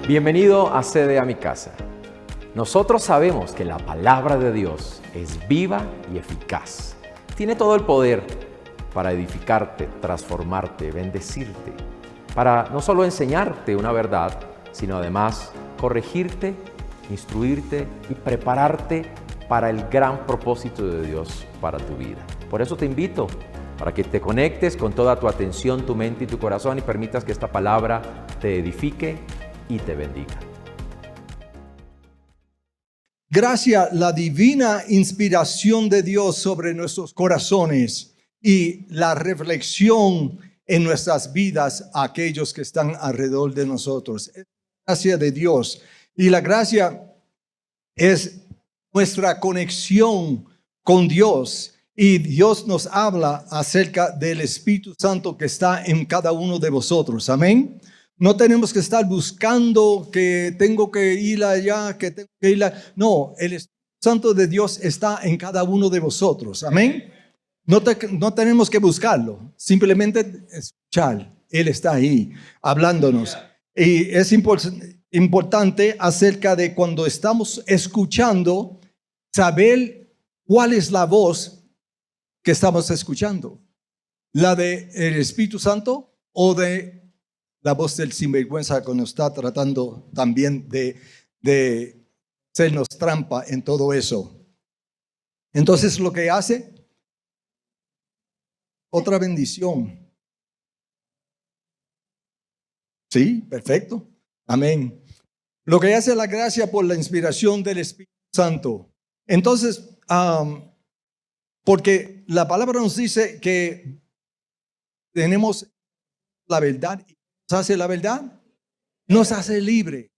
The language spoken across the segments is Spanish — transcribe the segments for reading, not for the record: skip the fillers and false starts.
Bienvenido a Sede a mi casa. Nosotros sabemos que la palabra de Dios es viva y eficaz. Tiene todo el poder para edificarte, transformarte, bendecirte, para no solo enseñarte una verdad, sino además corregirte, instruirte y prepararte para el gran propósito de Dios para tu vida. Por eso te invito para que te conectes con toda tu atención, tu mente y tu corazón y permitas que esta palabra te edifique y te bendiga. Gracias, la divina inspiración de Dios sobre nuestros corazones y la reflexión en nuestras vidas a aquellos que están alrededor de nosotros. Es la gracia de Dios. Y la gracia es nuestra conexión con Dios. Y Dios nos habla acerca del Espíritu Santo que está en cada uno de vosotros. Amén. No tenemos que estar buscando que tengo que ir allá, que tengo que ir allá. No, el Espíritu Santo de Dios está en cada uno de vosotros. Amén. No tenemos que buscarlo, simplemente escuchar. Él está ahí hablándonos. Y es importante acerca de cuando estamos escuchando, saber cuál es la voz que estamos escuchando. ¿La del Espíritu Santo o de la voz del sinvergüenza que nos está tratando también de hacernos trampa en todo eso? Entonces lo que hace, otra bendición. Sí, perfecto. Amén. Lo que hace la gracia por la inspiración del Espíritu Santo. Entonces, porque la palabra nos dice que tenemos la verdad. ¿Nos hace la verdad? Nos hace libre.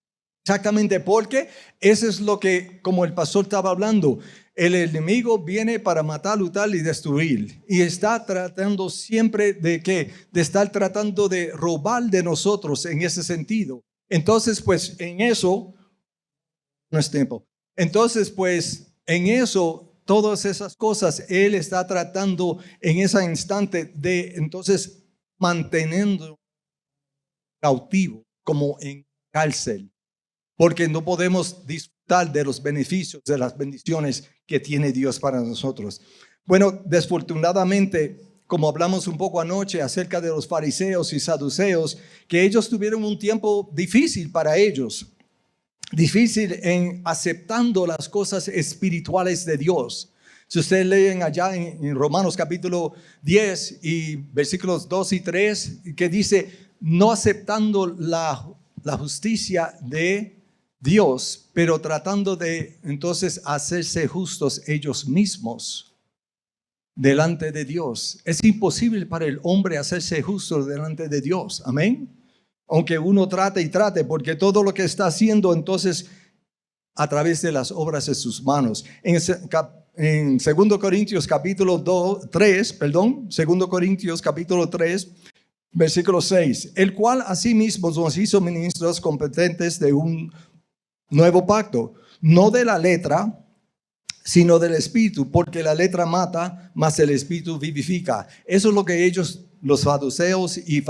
Exactamente, porque eso es lo que, como el pastor estaba hablando, el enemigo viene para matar, lutar y destruir. Y está tratando siempre de estar tratando de robar de nosotros en ese sentido. Entonces, pues en eso, no es tiempo. Entonces, pues en eso, todas esas cosas, Él está tratando en ese instante de, entonces, manteniendo cautivo, como en cárcel. Porque no podemos disfrutar de los beneficios, de las bendiciones que tiene Dios para nosotros. Bueno, desafortunadamente, como hablamos un poco anoche acerca de los fariseos y saduceos, que ellos tuvieron un tiempo difícil para ellos. Difícil en aceptando las cosas espirituales de Dios. Si ustedes leen allá en Romanos capítulo 10 y versículos 2 y 3, que dice, no aceptando la justicia de Dios, pero tratando de entonces hacerse justos ellos mismos delante de Dios. Es imposible para el hombre hacerse justo delante de Dios. Amén. Aunque uno trate y trate, porque todo lo que está haciendo entonces a través de las obras de sus manos. En 2 Corintios capítulo 3, 2 Corintios capítulo 3, versículo 6, el cual asimismo nos hizo ministros competentes de un nuevo pacto, no de la letra, sino del Espíritu, porque la letra mata, mas el Espíritu vivifica. Eso es lo que ellos, los saduceos y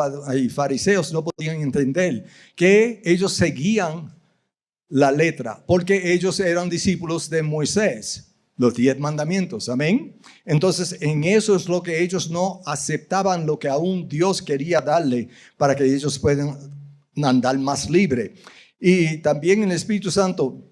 fariseos, no podían entender, que ellos seguían la letra, porque ellos eran discípulos de Moisés, los 10 mandamientos, amén. Entonces, en eso es lo que ellos no aceptaban, lo que aún Dios quería darle para que ellos puedan andar más libre. Y también el Espíritu Santo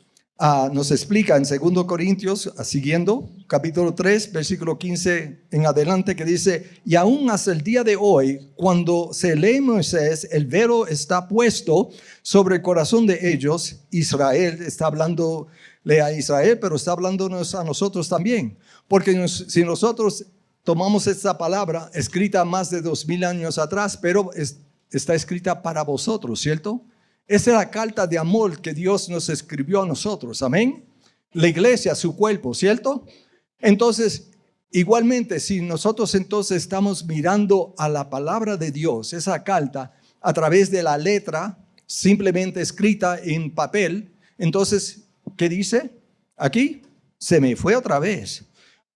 nos explica en 2 Corintios, siguiendo, capítulo 3, versículo 15 en adelante, que dice, y aún hasta el día de hoy, cuando se lee Moisés, el velo está puesto sobre el corazón de ellos. Israel está hablándole a Israel, pero está hablándonos a nosotros también. Porque si nosotros tomamos esta palabra, escrita más de 2000 años atrás, pero está escrita para vosotros, ¿cierto? Esa es la carta de amor que Dios nos escribió a nosotros, amén. La iglesia, su cuerpo, ¿cierto? Entonces, igualmente, si nosotros entonces estamos mirando a la palabra de Dios, esa carta, a través de la letra, simplemente escrita en papel, entonces, ¿qué dice? Aquí, se me fue otra vez.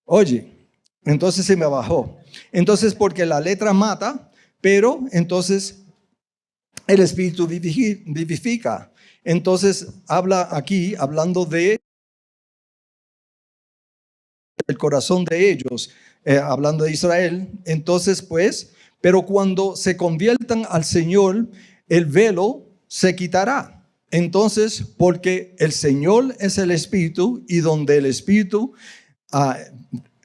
Oye, entonces se me bajó. Entonces, porque la letra mata, pero entonces el Espíritu vivifica. Entonces habla aquí, hablando de el corazón de ellos, hablando de Israel. Entonces pues, pero cuando se conviertan al Señor, el velo se quitará. Entonces, porque el Señor es el Espíritu, y donde el Espíritu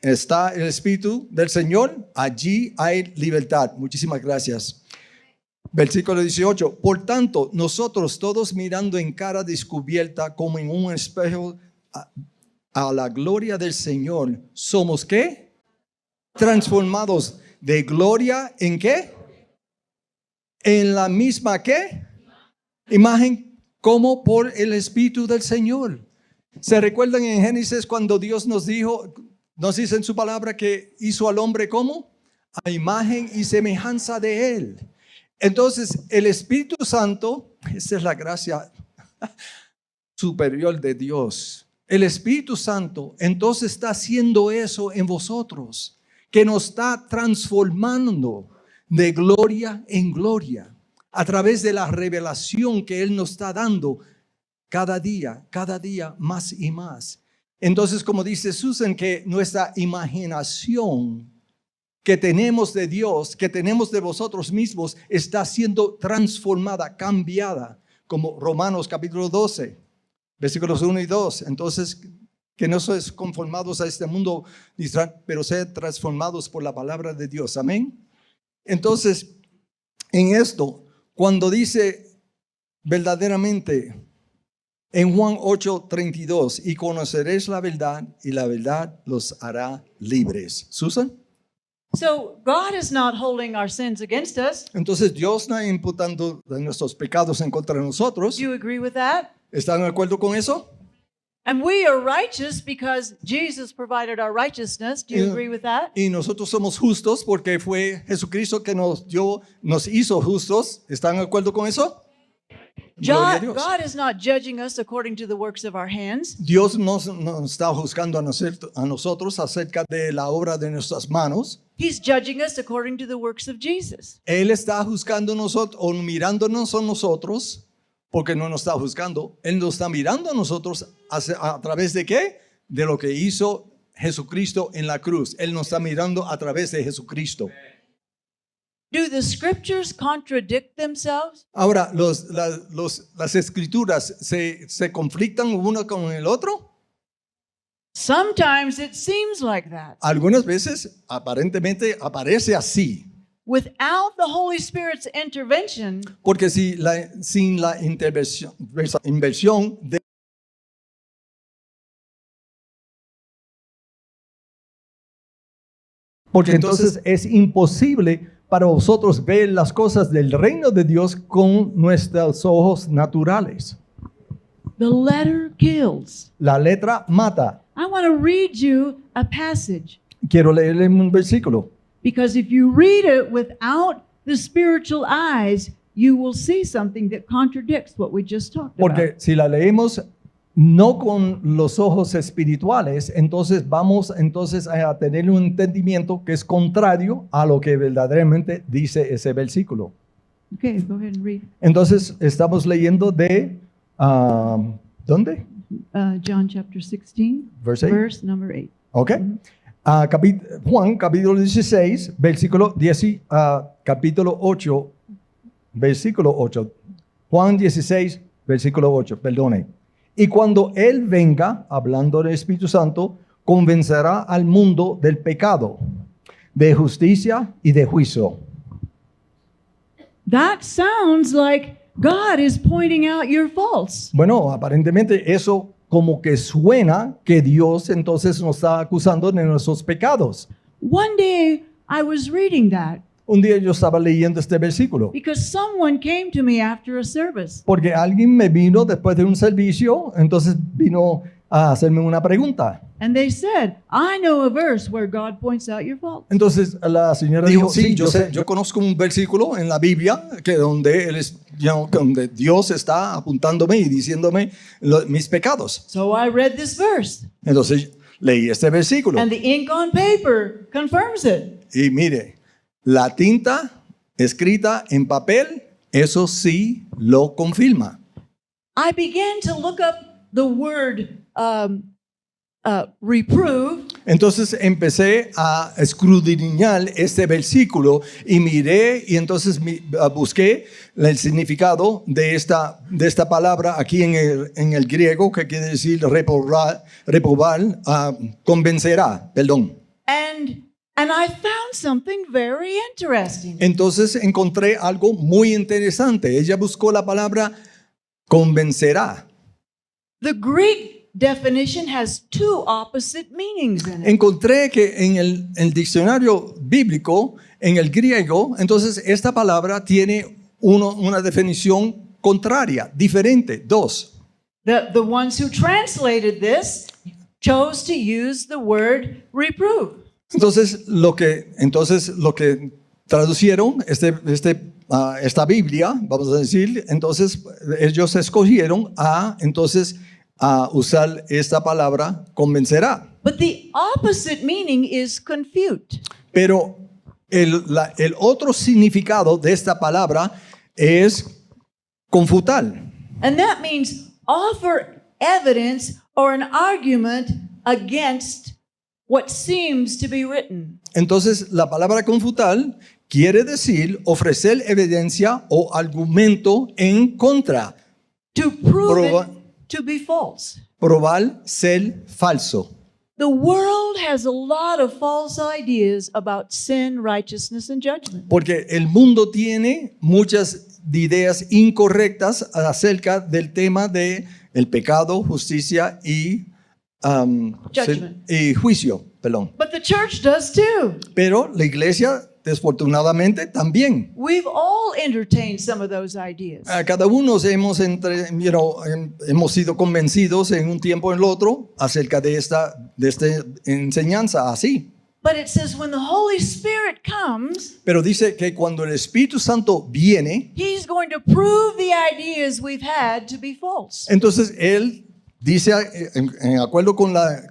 está el Espíritu del Señor, allí hay libertad. Muchísimas gracias. Versículo 18. Por tanto, nosotros todos mirando en cara descubierta como en un espejo a la gloria del Señor, somos ¿qué? Transformados de gloria en ¿qué? En la misma ¿qué? Imagen, como por el Espíritu del Señor. ¿Se recuerdan en Génesis cuando Dios nos dijo, nos dice en su palabra que hizo al hombre como? A imagen y semejanza de Él. Entonces, el Espíritu Santo, esa es la gracia superior de Dios. El Espíritu Santo entonces está haciendo eso en vosotros, que nos está transformando de gloria en gloria a través de la revelación que Él nos está dando cada día más y más. Entonces, como dice Susan, que nuestra imaginación que tenemos de Dios, que tenemos de vosotros mismos, está siendo transformada, cambiada, como Romanos capítulo 12, versículos 1 y 2. Entonces, que no sois conformados a este mundo, pero sed transformados por la palabra de Dios. Amén. Entonces, en esto, cuando dice verdaderamente en Juan 8:32, y conoceréis la verdad, y la verdad los hará libres. Susan. So God is not holding our sins against us. Entonces Dios no está imputando nuestros pecados en contra de nosotros. Do you agree with that? ¿Están de acuerdo con eso? And we are righteous because Jesus provided our righteousness. Do you agree with that? Y nosotros somos justos porque fue Jesucristo que nos hizo justos. ¿Están de acuerdo con eso? Gloria a Dios. God is not judging us according to the works of our hands. Dios no está juzgando a nosotros acerca de la obra de nuestras manos. He's judging us according to the works of Jesus. Él está juzgando a nosotros o mirándonos a nosotros, porque no nos está juzgando. Él nos está mirando a nosotros a través de ¿qué? De lo que hizo Jesucristo en la cruz. Él nos está mirando a través de Jesucristo. Do the scriptures contradict themselves? Ahora, las escrituras se conflictan uno con el otro. Sometimes it seems like that. Algunas veces aparentemente aparece así. Without the Holy Spirit's intervention, Porque sin la inversión de porque entonces es imposible para vosotros ver las cosas del reino de Dios con nuestros ojos naturales. the letter kills. La letra mata. I want to read you a passage. Quiero leerle un versículo. Because if you read it without the spiritual eyes, you will see something that contradicts what we just talked Porque about. si la leemos no con los ojos espirituales, entonces vamos a tener un entendimiento que es contrario a lo que verdaderamente dice ese versículo. Okay, go ahead and read. Entonces estamos leyendo de ¿dónde? John chapter 16, Verse 8. verse number 8. ¿Ok? Juan capítulo 16, capítulo 8, versículo 8. Juan 16, versículo 8, perdone. Y cuando Él venga, hablando del Espíritu Santo, convencerá al mundo del pecado, de justicia y de juicio. That sounds like God is pointing out your faults. Bueno, aparentemente eso como que suena que Dios entonces nos está acusando de nuestros pecados. One day I was reading that Un día yo estaba leyendo este versículo because someone came to me after a service. porque alguien me vino después de un servicio, entonces vino a hacerme una pregunta. And they said, I know a verse where God points out your faults. Entonces la señora dijo, sí, yo conozco un versículo en la Biblia que donde Dios está apuntándome y diciéndome mis pecados. So I read this verse, Entonces leí este versículo and the ink on paper confirms it. y mire, la tinta escrita en papel eso sí lo confirma. I began to look up the word reprove, Entonces empecé a escudriñar este versículo y miré y entonces busqué el significado de esta palabra aquí en el griego, que quiere decir reprobar, convencerá, perdón. and I found something very interesting. Entonces encontré algo muy interesante. Ella buscó la palabra convencerá. The Greek definition has two opposite meanings in it. Encontré que en el diccionario bíblico, en el griego, entonces esta palabra tiene una definición contraria, diferente, dos. The ones who translated this chose to use the word reprove. Entonces lo que traducieron esta Biblia, vamos a decir, entonces ellos escogieron a usar esta palabra convencerá. But the opposite meaning is confute. Pero el otro significado de esta palabra es confutar. And that means offer evidence or an argument against what seems to be written. Entonces, la palabra confutar quiere decir ofrecer evidencia o argumento en contra, To prove Proba- it to be false. probar ser falso. The world has a lot of false ideas about sin, righteousness, and judgment. Porque el mundo tiene muchas ideas incorrectas acerca del tema de el pecado, justicia y Judgment. y juicio, perdón. But the church does too. Pero la iglesia, desafortunadamente, también. We've all entertained some of those ideas. A cada uno hemos sido convencidos en un tiempo o en el otro acerca de esta enseñanza así. But it says when the Holy Spirit comes, Pero dice que cuando el Espíritu Santo viene, He's going to prove the ideas we've had to be false. entonces Él dice, en acuerdo con la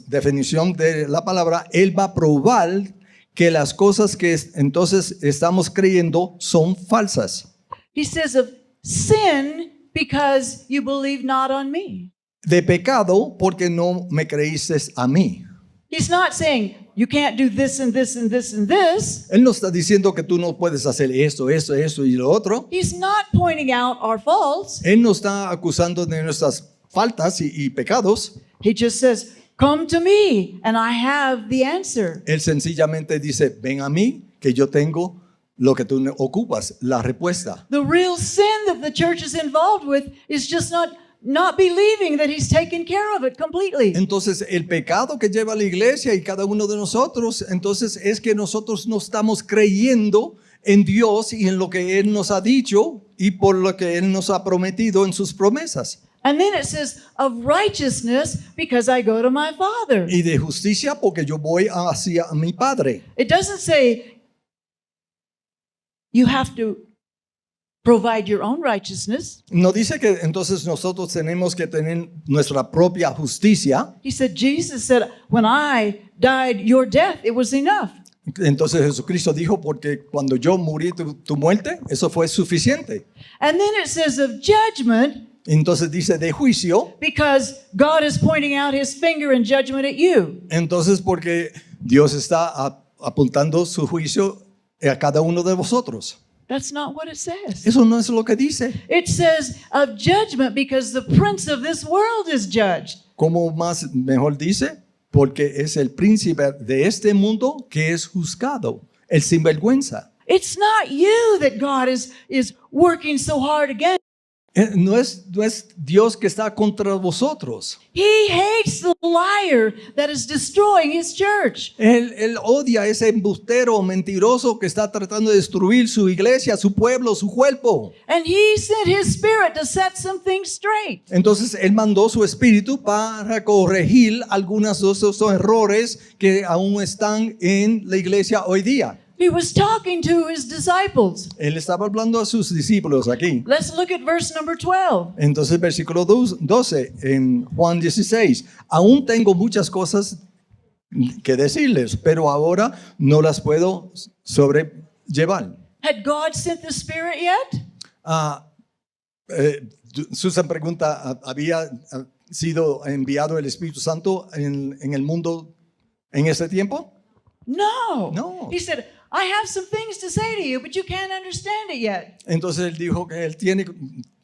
definición de la palabra, Él va a probar que las cosas que entonces estamos creyendo son falsas. He says of sin because you believe not on me. De pecado porque no me creíste a mí. He's not saying you can't do this and this and this and this. Él no está diciendo que tú no puedes hacer esto y lo otro. He's not pointing out our faults. Él no está acusando de nuestras faltas y pecados. He just says, come to me and I have the answer. Él sencillamente dice, ven a mí, que yo tengo lo que tú ocupas, la respuesta. The real sin that the church is involved with is just not believing that He's taken care of it completely. Entonces, el pecado que lleva la iglesia y cada uno de nosotros, entonces es que nosotros no estamos creyendo en Dios y en lo que Él nos ha dicho y por lo que Él nos ha prometido en sus promesas. And then it says of righteousness because I go to my Father. Y de justicia porque yo voy hacia mi Padre. It doesn't say you have to provide your own righteousness. No dice que entonces nosotros tenemos que tener nuestra propia justicia. He said, Jesus said, when I died your death, it was enough. Entonces Jesucristo dijo, porque cuando yo morí tu muerte, eso fue suficiente. And then it says of judgment Entonces dice de juicio, because God is pointing out His finger in judgment at you. entonces porque Dios está apuntando su juicio a cada uno de vosotros. That's not what it says. Eso no es lo que dice. It says of judgment because the prince of this world is judged. ¿Cómo más mejor dice? Porque es el príncipe de este mundo que es juzgado, el sinvergüenza. It's not you that God is working so hard against. No es Dios que está contra vosotros. He hates the liar that is destroying His church. Él odia a ese embustero mentiroso que está tratando de destruir su iglesia, su pueblo, su cuerpo. And He sent His Spirit to set some things straight. Entonces Él mandó su espíritu para corregir algunos de esos errores que aún están en la iglesia hoy día. He was talking to His disciples. Él estaba hablando a sus discípulos aquí. Let's look at verse number 12. Entonces, versículo 12 en Juan 16. Aún tengo muchas cosas que decirles, pero ahora no las puedo sobrellevar. Had God sent the Spirit yet? Susan pregunta, ¿había sido enviado el Espíritu Santo en el mundo en ese tiempo? No. No. He said, I have some things to say to you, but you can't understand it yet. Entonces él dijo que él tiene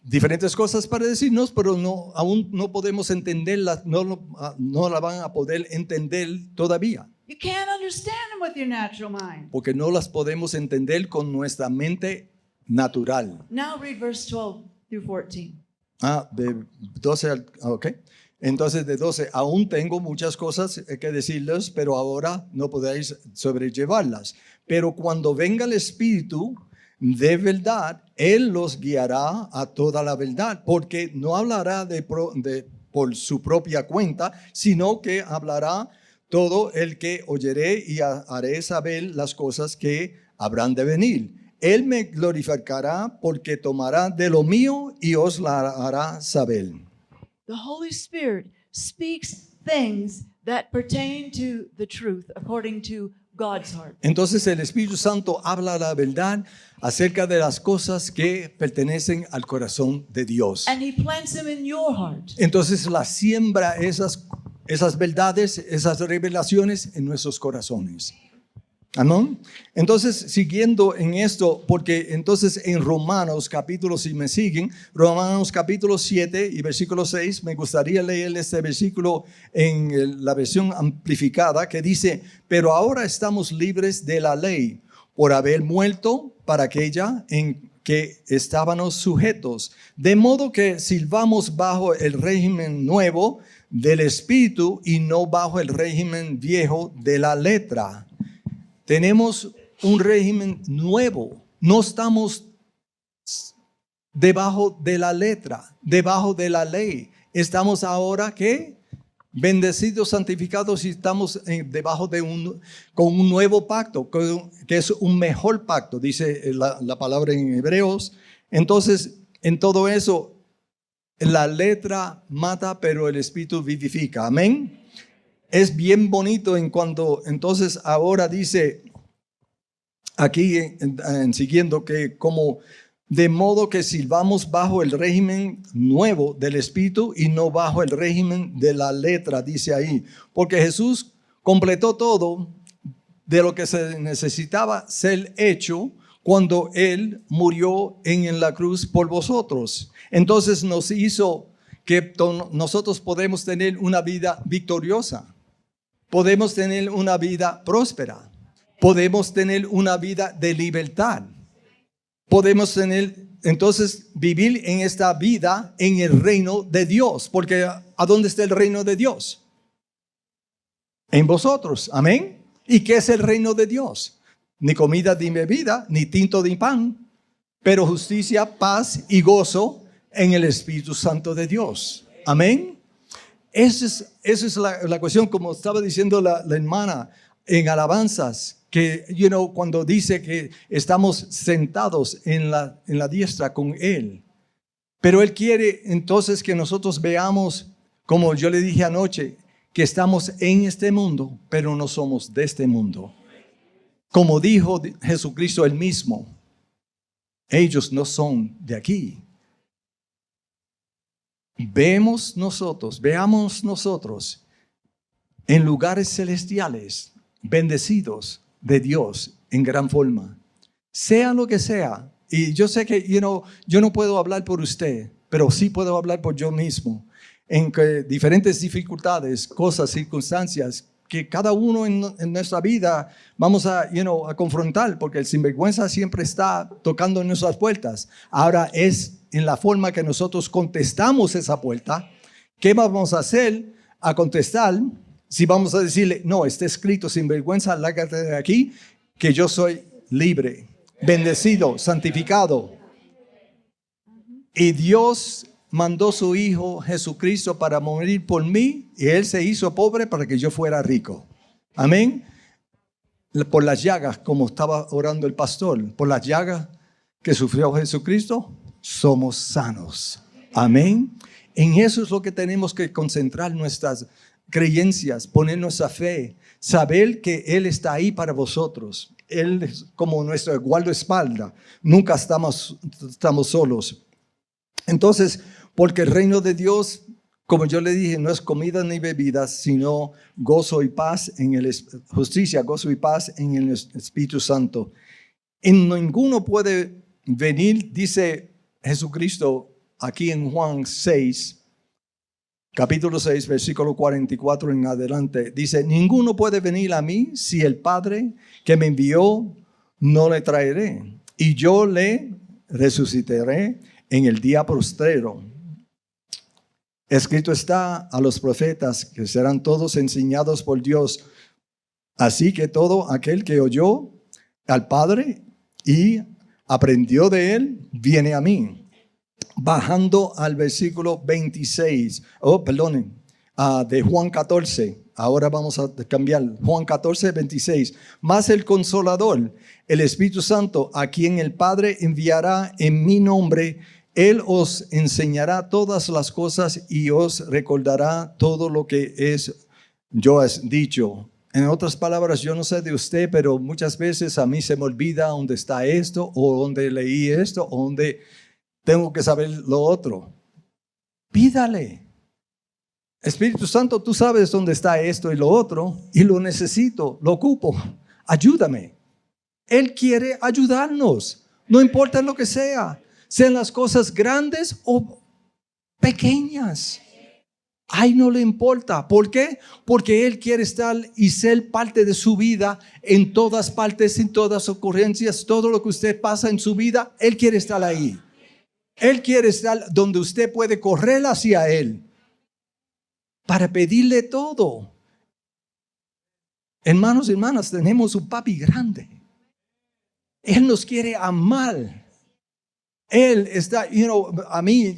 diferentes cosas para decirnos, pero aún no podemos entenderlas, no la van a poder entender todavía. You can't understand them with your natural mind. Porque no las podemos entender con nuestra mente natural. Now read verse 12 through 14. De 12 al... Ok. Entonces de 12, aún tengo muchas cosas que decirles, pero ahora no podéis sobrellevarlas. Pero cuando venga el Espíritu de verdad, Él los guiará a toda la verdad, porque no hablará por su propia cuenta, sino que hablará todo el que oyere y haré saber las cosas que habrán de venir. Él me glorificará porque tomará de lo mío y os la hará saber. The Holy Spirit speaks things that pertain to the truth according to God's heart. Entonces el Espíritu Santo habla la verdad acerca de las cosas que pertenecen al corazón de Dios. And He plants them in your heart. Entonces la siembra esas verdades, esas revelaciones en nuestros corazones. Amén. Entonces, siguiendo en esto, porque entonces en Romanos capítulo, si me siguen, Romanos capítulo 7 y versículo 6, me gustaría leer este versículo en la versión amplificada que dice, pero ahora estamos libres de la ley por haber muerto para aquella en que estábamos sujetos. De modo que sirvamos bajo el régimen nuevo del Espíritu y no bajo el régimen viejo de la letra. Tenemos un régimen nuevo. No estamos debajo de la letra, debajo de la ley. Estamos ahora, ¿qué? Bendecidos, santificados y estamos debajo de con un nuevo pacto, que es un mejor pacto, dice la palabra en Hebreos. Entonces, en todo eso, la letra mata, pero el Espíritu vivifica. Amén. Es bien bonito en cuanto, entonces ahora dice aquí siguiendo que como de modo que sirvamos bajo el régimen nuevo del Espíritu y no bajo el régimen de la letra, dice ahí. Porque Jesús completó todo de lo que se necesitaba ser hecho cuando Él murió en la cruz por vosotros. Entonces nos hizo que nosotros podemos tener una vida victoriosa. Podemos tener una vida próspera. Podemos tener una vida de libertad. Podemos entonces vivir en esta vida en el reino de Dios. Porque ¿a dónde está el reino de Dios? En vosotros. Amén. ¿Y qué es el reino de Dios? Ni comida ni bebida, ni tinto ni pan, pero justicia, paz y gozo en el Espíritu Santo de Dios. Amén. Esa es la cuestión, como estaba diciendo la hermana en alabanzas, que cuando dice que estamos sentados en la diestra con Él. Pero Él quiere entonces que nosotros veamos, como yo le dije anoche, que estamos en este mundo, pero no somos de este mundo. Como dijo Jesucristo él mismo, ellos no son de aquí. Veamos nosotros en lugares celestiales, bendecidos de Dios en gran forma. Sea lo que sea. Y yo sé que yo no puedo hablar por usted, pero sí puedo hablar por yo mismo. En que diferentes dificultades, cosas, circunstancias que cada uno en nuestra vida vamos a confrontar, porque el sinvergüenza siempre está tocando en nuestras puertas. Ahora es en la forma que nosotros contestamos esa puerta. ¿Qué vamos a hacer a contestar? Si vamos a decirle, no, está escrito, sinvergüenza, lárgate de aquí, que yo soy libre, bendecido, santificado. Y Dios mandó su Hijo Jesucristo para morir por mí, y Él se hizo pobre para que yo fuera rico. Amén. Por las llagas, como estaba orando el pastor, por las llagas que sufrió Jesucristo, somos sanos. Amén. En eso es lo que tenemos que concentrar nuestras creencias, poner nuestra fe, saber que Él está ahí para vosotros. Él es como nuestro guardaespaldas. Nunca estamos solos. Entonces, porque el reino de Dios, como yo le dije, no es comida ni bebida, sino gozo y paz justicia, gozo y paz en el Espíritu Santo. En ninguno puede venir, dice Jesucristo aquí en Juan 6, capítulo 6, versículo 44 en adelante. Dice, ninguno puede venir a mí si el Padre que me envió no le traeré. Y yo le resucitaré en el día postrero. Escrito está a los profetas que serán todos enseñados por Dios. Así que todo aquel que oyó al Padre y aprendió de él, viene a mí. Bajando al versículo 26, de Juan 14. Ahora vamos a cambiar. Juan 14, 26. Mas el Consolador, el Espíritu Santo, a quien el Padre enviará en mi nombre, Él os enseñará todas las cosas y os recordará todo lo que yo he dicho. En otras palabras, yo no sé de usted, pero muchas veces a mí se me olvida dónde está esto, o dónde leí esto, o dónde tengo que saber lo otro. Pídale. Espíritu Santo, tú sabes dónde está esto y lo otro, y lo necesito, lo ocupo. Ayúdame. Él quiere ayudarnos, no importa lo que sea, sean las cosas grandes o pequeñas. Ay, no le importa. ¿Por qué? Porque Él quiere estar y ser parte de su vida en todas partes, en todas ocurrencias, todo lo que usted pasa en su vida, Él quiere estar ahí. Él quiere estar donde usted puede correr hacia Él para pedirle todo. Hermanos y hermanas, tenemos un papi grande. Él nos quiere amar. Él está, a mí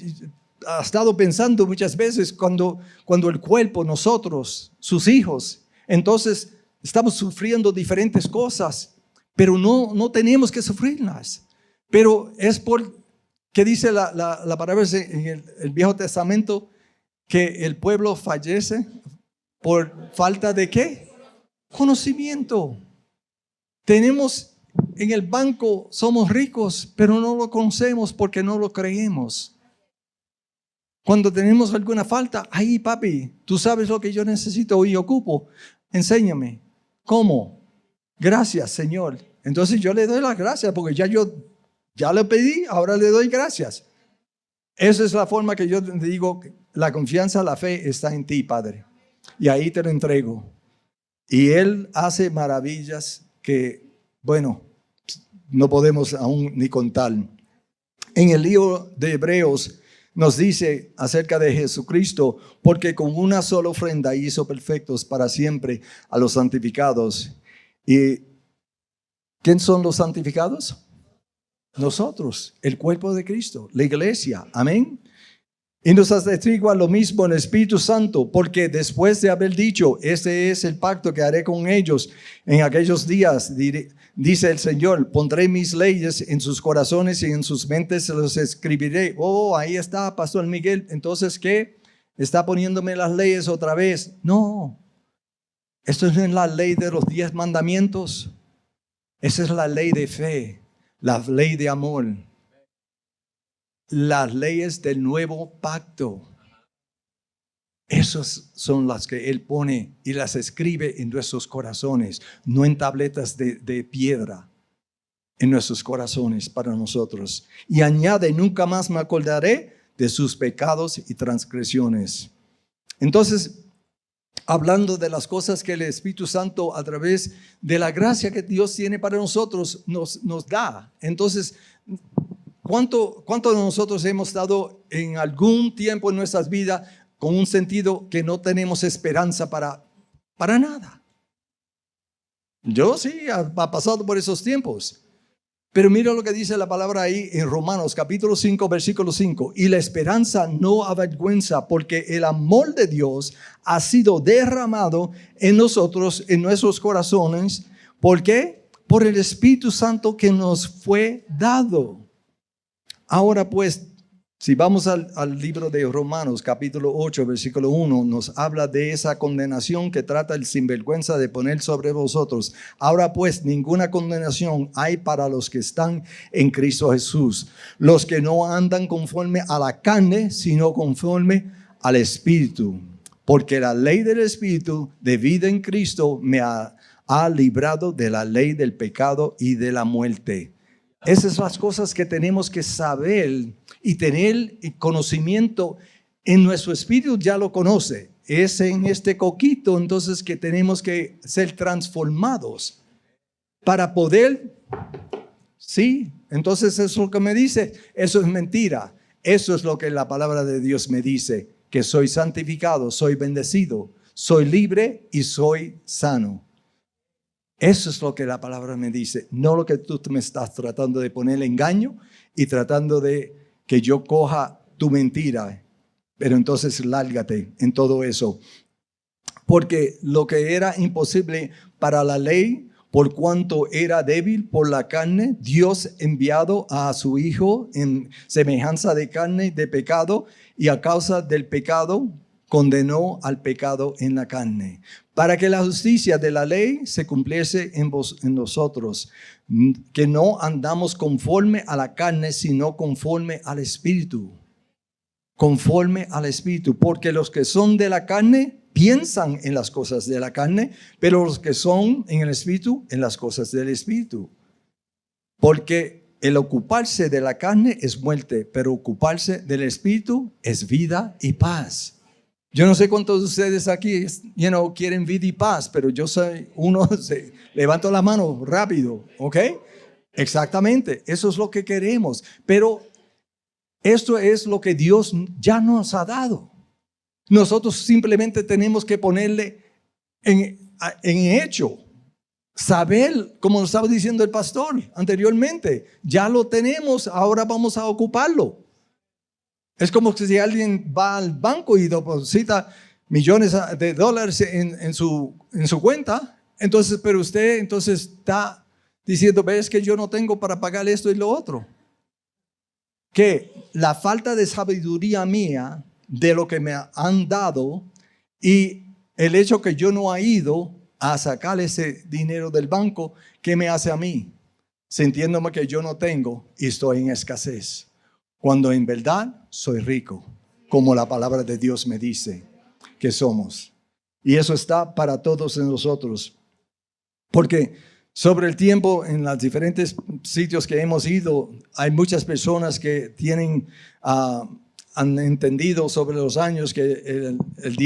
ha estado pensando muchas veces cuando el cuerpo, nosotros, sus hijos, entonces estamos sufriendo diferentes cosas, pero no tenemos que sufrirlas. Pero es que dice la palabra en el Viejo Testamento, que el pueblo fallece por falta de ¿qué? Conocimiento. Tenemos en el banco, somos ricos, pero no lo conocemos porque no lo creemos. Cuando tenemos alguna falta, ay papi, tú sabes lo que yo necesito y ocupo, enséñame. ¿Cómo? Gracias, Señor. Entonces yo le doy las gracias porque ya le pedí, ahora le doy gracias. Esa es la forma que yo te digo, la confianza, la fe está en ti, Padre. Y ahí te lo entrego. Y Él hace maravillas que, bueno, no podemos aún ni contar. En el libro de Hebreos nos dice acerca de Jesucristo, porque con una sola ofrenda hizo perfectos para siempre a los santificados. ¿Y quién son los santificados? Nosotros, el cuerpo de Cristo, la iglesia. Amén. Y nos atestigua lo mismo en el Espíritu Santo, porque después de haber dicho, este es el pacto que haré con ellos en aquellos días, dice el Señor, pondré mis leyes en sus corazones y en sus mentes los escribiré. Oh, ahí está, Pastor Miguel. Entonces, ¿qué? ¿Está poniéndome las leyes otra vez? No. Esto no es la ley de los 10 mandamientos. Esa es la ley de fe, la ley de amor. Las leyes del nuevo pacto. Esas son las que Él pone y las escribe en nuestros corazones, no en tabletas de piedra, en nuestros corazones para nosotros. Y añade, nunca más me acordaré de sus pecados y transgresiones. Entonces, hablando de las cosas que el Espíritu Santo, a través de la gracia que Dios tiene para nosotros, nos da. Entonces, ¿cuánto de nosotros hemos estado en algún tiempo en nuestras vidas con un sentido que no tenemos esperanza para nada? Yo sí, he pasado por esos tiempos. Pero mira lo que dice la palabra ahí en Romanos capítulo 5, versículo 5. Y la esperanza no avergüenza, porque el amor de Dios ha sido derramado en nosotros, en nuestros corazones. ¿Por qué? Por el Espíritu Santo que nos fue dado. Ahora pues, Si vamos al libro de Romanos, capítulo 8, versículo 1, nos habla de esa condenación que trata el sinvergüenza de poner sobre vosotros. Ahora pues, ninguna condenación hay para los que están en Cristo Jesús, los que no andan conforme a la carne, sino conforme al Espíritu. Porque la ley del Espíritu de vida en Cristo me ha librado de la ley del pecado y de la muerte. Esas son las cosas que tenemos que saber y tener conocimiento en nuestro espíritu. Ya lo conoce. Es en este coquito entonces que tenemos que ser transformados para poder, sí, entonces eso es lo que me dice. Eso es mentira. Eso es lo que la palabra de Dios me dice, que soy santificado, soy bendecido, soy libre y soy sano. Eso es lo que la palabra me dice, no lo que tú me estás tratando de poner engaño y tratando de que yo coja tu mentira. Pero entonces lárgate en todo eso. Porque lo que era imposible para la ley, por cuanto era débil por la carne, Dios enviado a su Hijo en semejanza de carne de pecado, y a causa del pecado condenó al pecado en la carne, para que la justicia de la ley se cumpliese en nosotros, que no andamos conforme a la carne, sino conforme al Espíritu. Conforme al Espíritu, porque los que son de la carne piensan en las cosas de la carne, pero los que son en el Espíritu, en las cosas del Espíritu. Porque el ocuparse de la carne es muerte, pero ocuparse del Espíritu es vida y paz. Yo no sé cuántos de ustedes aquí quieren vida y paz, pero yo soy uno, levanto la mano rápido, ¿ok? Exactamente, eso es lo que queremos, pero esto es lo que Dios ya nos ha dado. Nosotros simplemente tenemos que ponerle en hecho, saber, como lo estaba diciendo el pastor anteriormente, ya lo tenemos, ahora vamos a ocuparlo. Es como si alguien va al banco y deposita millones de dólares en su cuenta, entonces, pero usted entonces está diciendo, ves que yo no tengo para pagar esto y lo otro. Que la falta de sabiduría mía de lo que me han dado y el hecho que yo no he ido a sacar ese dinero del banco, ¿qué me hace a mí? Sintiéndome que yo no tengo y estoy en escasez. Cuando en verdad soy rico, como la palabra de Dios me dice que somos. Y eso está para todos nosotros. Porque sobre el tiempo, en los diferentes sitios que hemos ido, hay muchas personas que han entendido sobre los años que el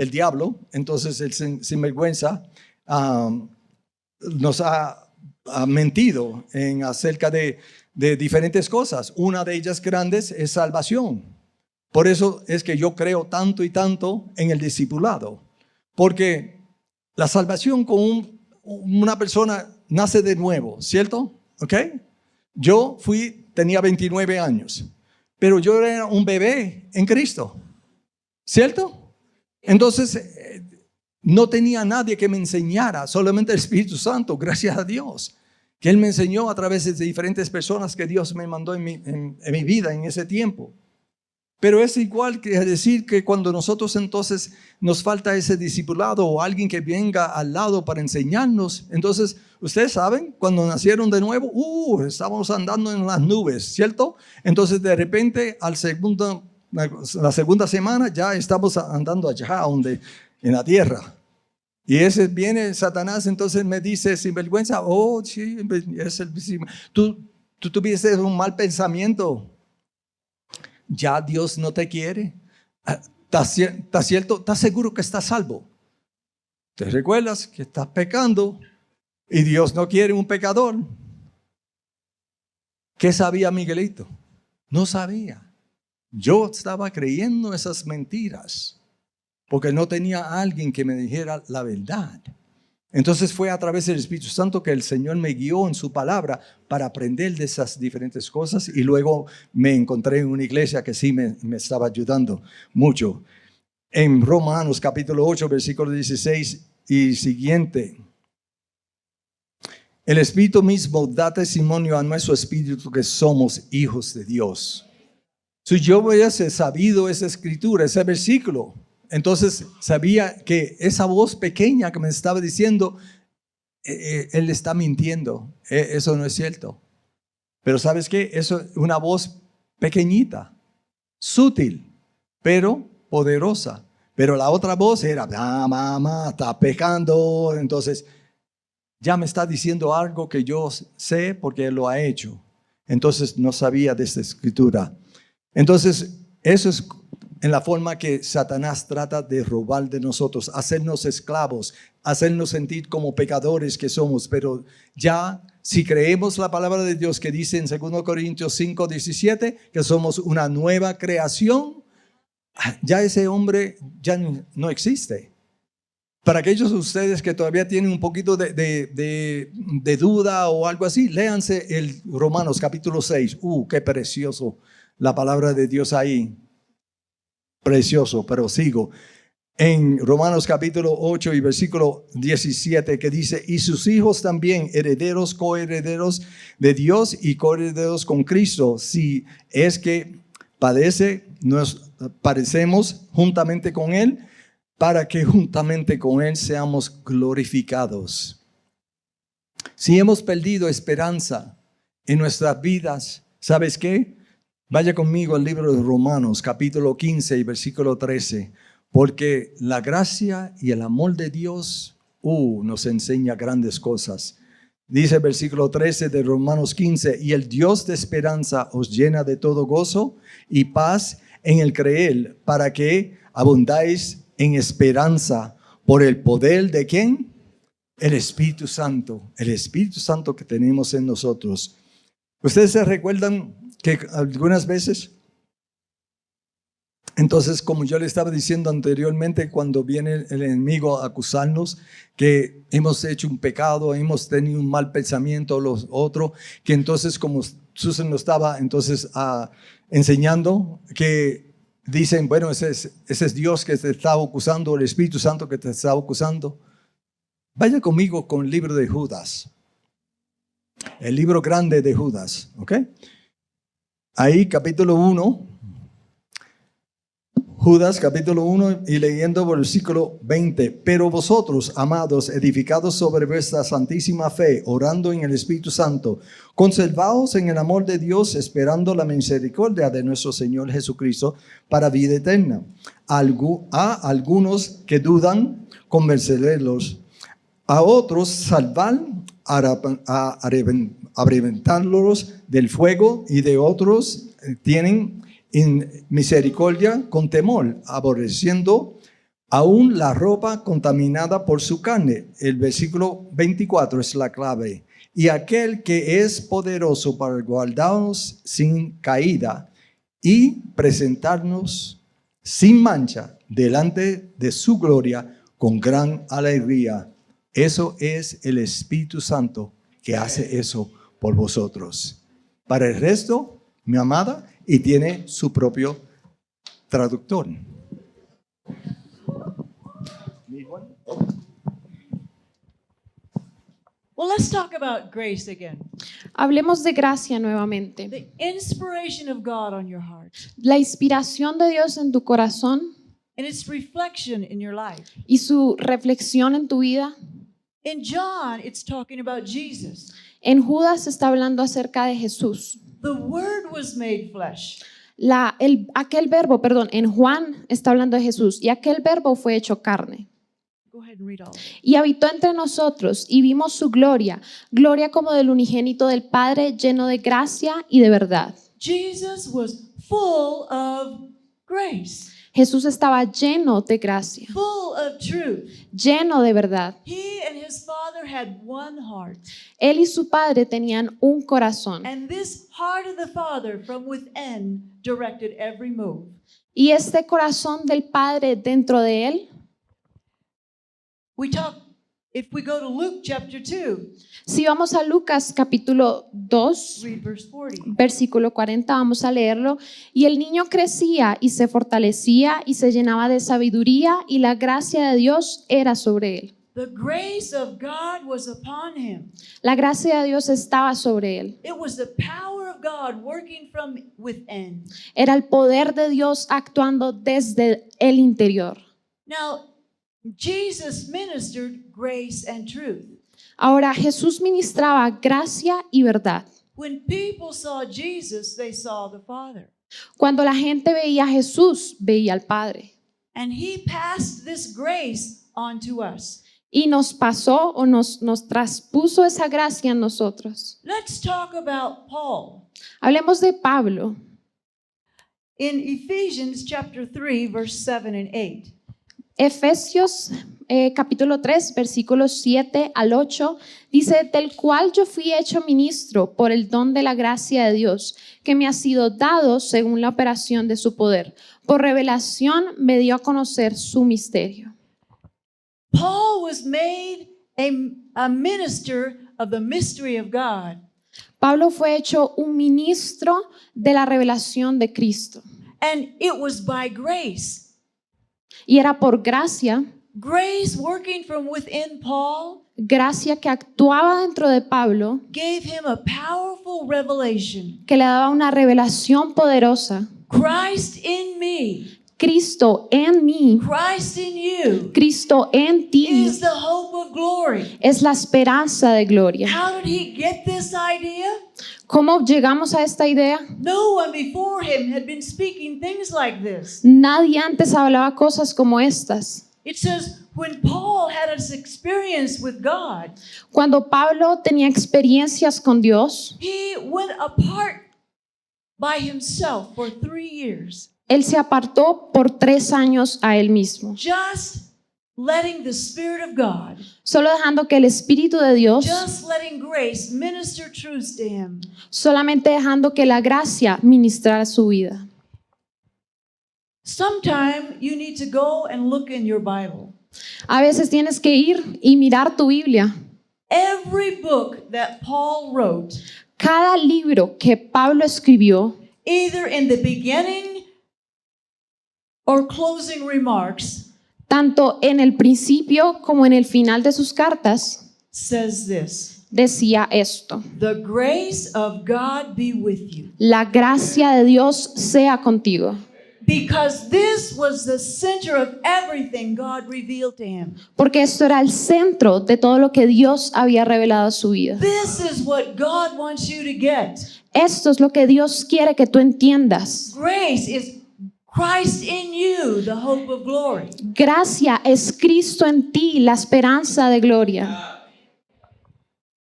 diablo, entonces el sinvergüenza, nos ha mentido acerca de diferentes cosas. Una de ellas grandes es salvación. Por eso es que yo creo tanto y tanto en el discipulado. Porque la salvación con una persona nace de nuevo, ¿cierto? ¿Ok? Yo tenía 29 años, pero yo era un bebé en Cristo, ¿cierto? Entonces, no tenía nadie que me enseñara, solamente el Espíritu Santo, gracias a Dios, que Él me enseñó a través de diferentes personas que Dios me mandó en mi vida en ese tiempo. Pero es igual que decir que cuando nosotros entonces nos falta ese discipulado o alguien que venga al lado para enseñarnos, entonces ustedes saben, cuando nacieron de nuevo, estábamos andando en las nubes, ¿cierto? Entonces de repente la segunda semana ya estamos andando allá en la tierra. Y ese viene Satanás, entonces me dice sin vergüenza, sí, tú tuviste un mal pensamiento. Ya Dios no te quiere. ¿Estás cierto? ¿Estás seguro que estás salvo? ¿Te recuerdas que estás pecando y Dios no quiere un pecador? ¿Qué sabía Miguelito? No sabía. Yo estaba creyendo esas mentiras porque no tenía a alguien que me dijera la verdad. Entonces fue a través del Espíritu Santo que el Señor me guió en su palabra para aprender de esas diferentes cosas, y luego me encontré en una iglesia que sí me estaba ayudando mucho. En Romanos capítulo 8, versículo 16 y siguiente. El Espíritu mismo da testimonio a nuestro espíritu que somos hijos de Dios. Si yo hubiese sabido esa escritura, ese versículo, entonces sabía que esa voz pequeña que me estaba diciendo, él está mintiendo, eso no es cierto. Pero ¿sabes qué? Eso es una voz pequeñita, sutil, pero poderosa. Pero la otra voz era, mamá, está pecando. Entonces, ya me está diciendo algo que yo sé porque él lo ha hecho. Entonces, no sabía de esta escritura. Entonces, eso es en la forma que Satanás trata de robar de nosotros, hacernos esclavos, hacernos sentir como pecadores que somos. Pero ya, si creemos la palabra de Dios que dice en 2 Corintios 5:17, que somos una nueva creación, ya ese hombre ya no existe. Para aquellos de ustedes que todavía tienen un poquito de duda o algo así, léanse el Romanos capítulo 6. Qué precioso la palabra de Dios ahí. Precioso, pero sigo. En Romanos capítulo 8 y versículo 17 que dice, y sus hijos también, herederos, coherederos de Dios y coherederos con Cristo, si es que padece, nos padecemos juntamente con Él, para que juntamente con Él seamos glorificados. Si hemos perdido esperanza en nuestras vidas, ¿sabes qué? Vaya conmigo al libro de Romanos, capítulo 15 y versículo 13, porque la gracia y el amor de Dios nos enseña grandes cosas. Dice el versículo 13 de Romanos 15, y el Dios de esperanza os llena de todo gozo y paz en el creer, para que abundáis en esperanza por el poder de ¿quién? El Espíritu Santo que tenemos en nosotros. ¿Ustedes se recuerdan que algunas veces, entonces, como yo le estaba diciendo anteriormente, cuando viene el enemigo a acusarnos que hemos hecho un pecado, hemos tenido un mal pensamiento, los otros, que entonces, como Susan nos estaba entonces enseñando, que dicen, bueno, ese es Dios que te está acusando, el Espíritu Santo que te está acusando. Vaya conmigo con el libro de Judas, el libro grande de Judas, ¿ok? Ahí capítulo 1, Judas capítulo 1 y leyendo versículo 20. Pero vosotros, amados, edificados sobre vuestra santísima fe, orando en el Espíritu Santo, conservaos en el amor de Dios, esperando la misericordia de nuestro Señor Jesucristo para vida eterna. A algunos que dudan, convencerlos. A otros salvar, arrebatarlos del fuego, y de otros tienen misericordia con temor, aborreciendo aún la ropa contaminada por su carne. El versículo 24 es la clave. Y aquel que es poderoso para guardarnos sin caída y presentarnos sin mancha delante de su gloria con gran alegría. Eso es el Espíritu Santo que hace eso por vosotros. Para el resto, mi amada, y tiene su propio traductor. Well, let's talk about grace again. Hablemos de gracia nuevamente. The inspiration of God on your heart La inspiración de Dios en tu corazón and its reflection in your life. y su reflexión en tu vida. In John, it's talking about Jesus. En Judas está hablando acerca de Jesús. The Word was made flesh. En Juan está hablando de Jesús y aquel verbo fue hecho carne. Go ahead and read all of it. Y habitó entre nosotros y vimos su gloria, gloria como del unigénito del Padre, lleno de gracia y de verdad. Jesus was full of grace, Jesús estaba lleno de gracia, full of truth. lleno de verdad. He and his Father had one heart. Él y su Padre tenían un corazón. And this heart of the Father from within directed every move. Y este corazón del Padre dentro de él, If we go to Luke chapter 2, si vamos a Lucas capítulo 2, read verse 40. versículo 40, vamos a leerlo. Y el niño crecía y se fortalecía y se llenaba de sabiduría y la gracia de Dios era sobre él. The grace of God was upon him. La gracia de Dios estaba sobre él. It was the power of of God working from within. Era el poder de Dios actuando desde el interior. Now, Jesus ministered grace and truth. Ahora Jesús ministraba gracia y verdad. When people saw Jesus, they saw the Father. Cuando la gente veía a Jesús, veía al Padre. And he passed this grace on to us. Y nos pasó o nos traspuso esa gracia en nosotros. Let's talk about Paul. Hablemos de Pablo. In Ephesians chapter 3, verse 7 and 8. Efesios capítulo 3, versículos 7 al 8, dice, del cual yo fui hecho ministro por el don de la gracia de Dios, que me ha sido dado según la operación de su poder. Por revelación me dio a conocer su misterio. Paul was made a minister of the mystery of God. Pablo fue hecho un ministro de la revelación de Cristo. And it was by grace. Y era por gracia, Grace working from within Paul gracia que actuaba dentro de Pablo, gave him a powerful revelation. que le daba una revelación poderosa. Christ in me, Cristo en mí, Christ in you Cristo en ti, is the hope of glory. es la esperanza de gloria. How did he get this idea? ¿Cómo llegamos a esta idea? No one before him had been speaking things like this. Nadie antes hablaba cosas como estas. It says, when Paul had his experience with God, Cuando Pablo tenía experiencias con Dios, he went apart by himself for 3 years, él se apartó por 3 años a él mismo, just letting the Spirit of God, solo dejando que el Espíritu de Dios, just letting grace minister truths to him. solamente dejando que la gracia ministrara su vida. Sometime you need to go and look in your Bible. A veces tienes que ir y mirar tu Biblia. Every book that Paul wrote, Cada libro que Pablo escribió, either in the beginning or closing remarks, tanto en el principio como en el final de sus cartas, says this: decía esto: the grace of God be with you. la gracia de Dios sea contigo. Because this was the center of everything God revealed to him. Porque esto era el centro de todo lo que Dios había revelado a su vida. This is what God wants you to get. Esto es lo que Dios quiere que tú entiendas. Grace is Christ in you, the hope of glory. Gracia es Cristo en ti, la esperanza de gloria.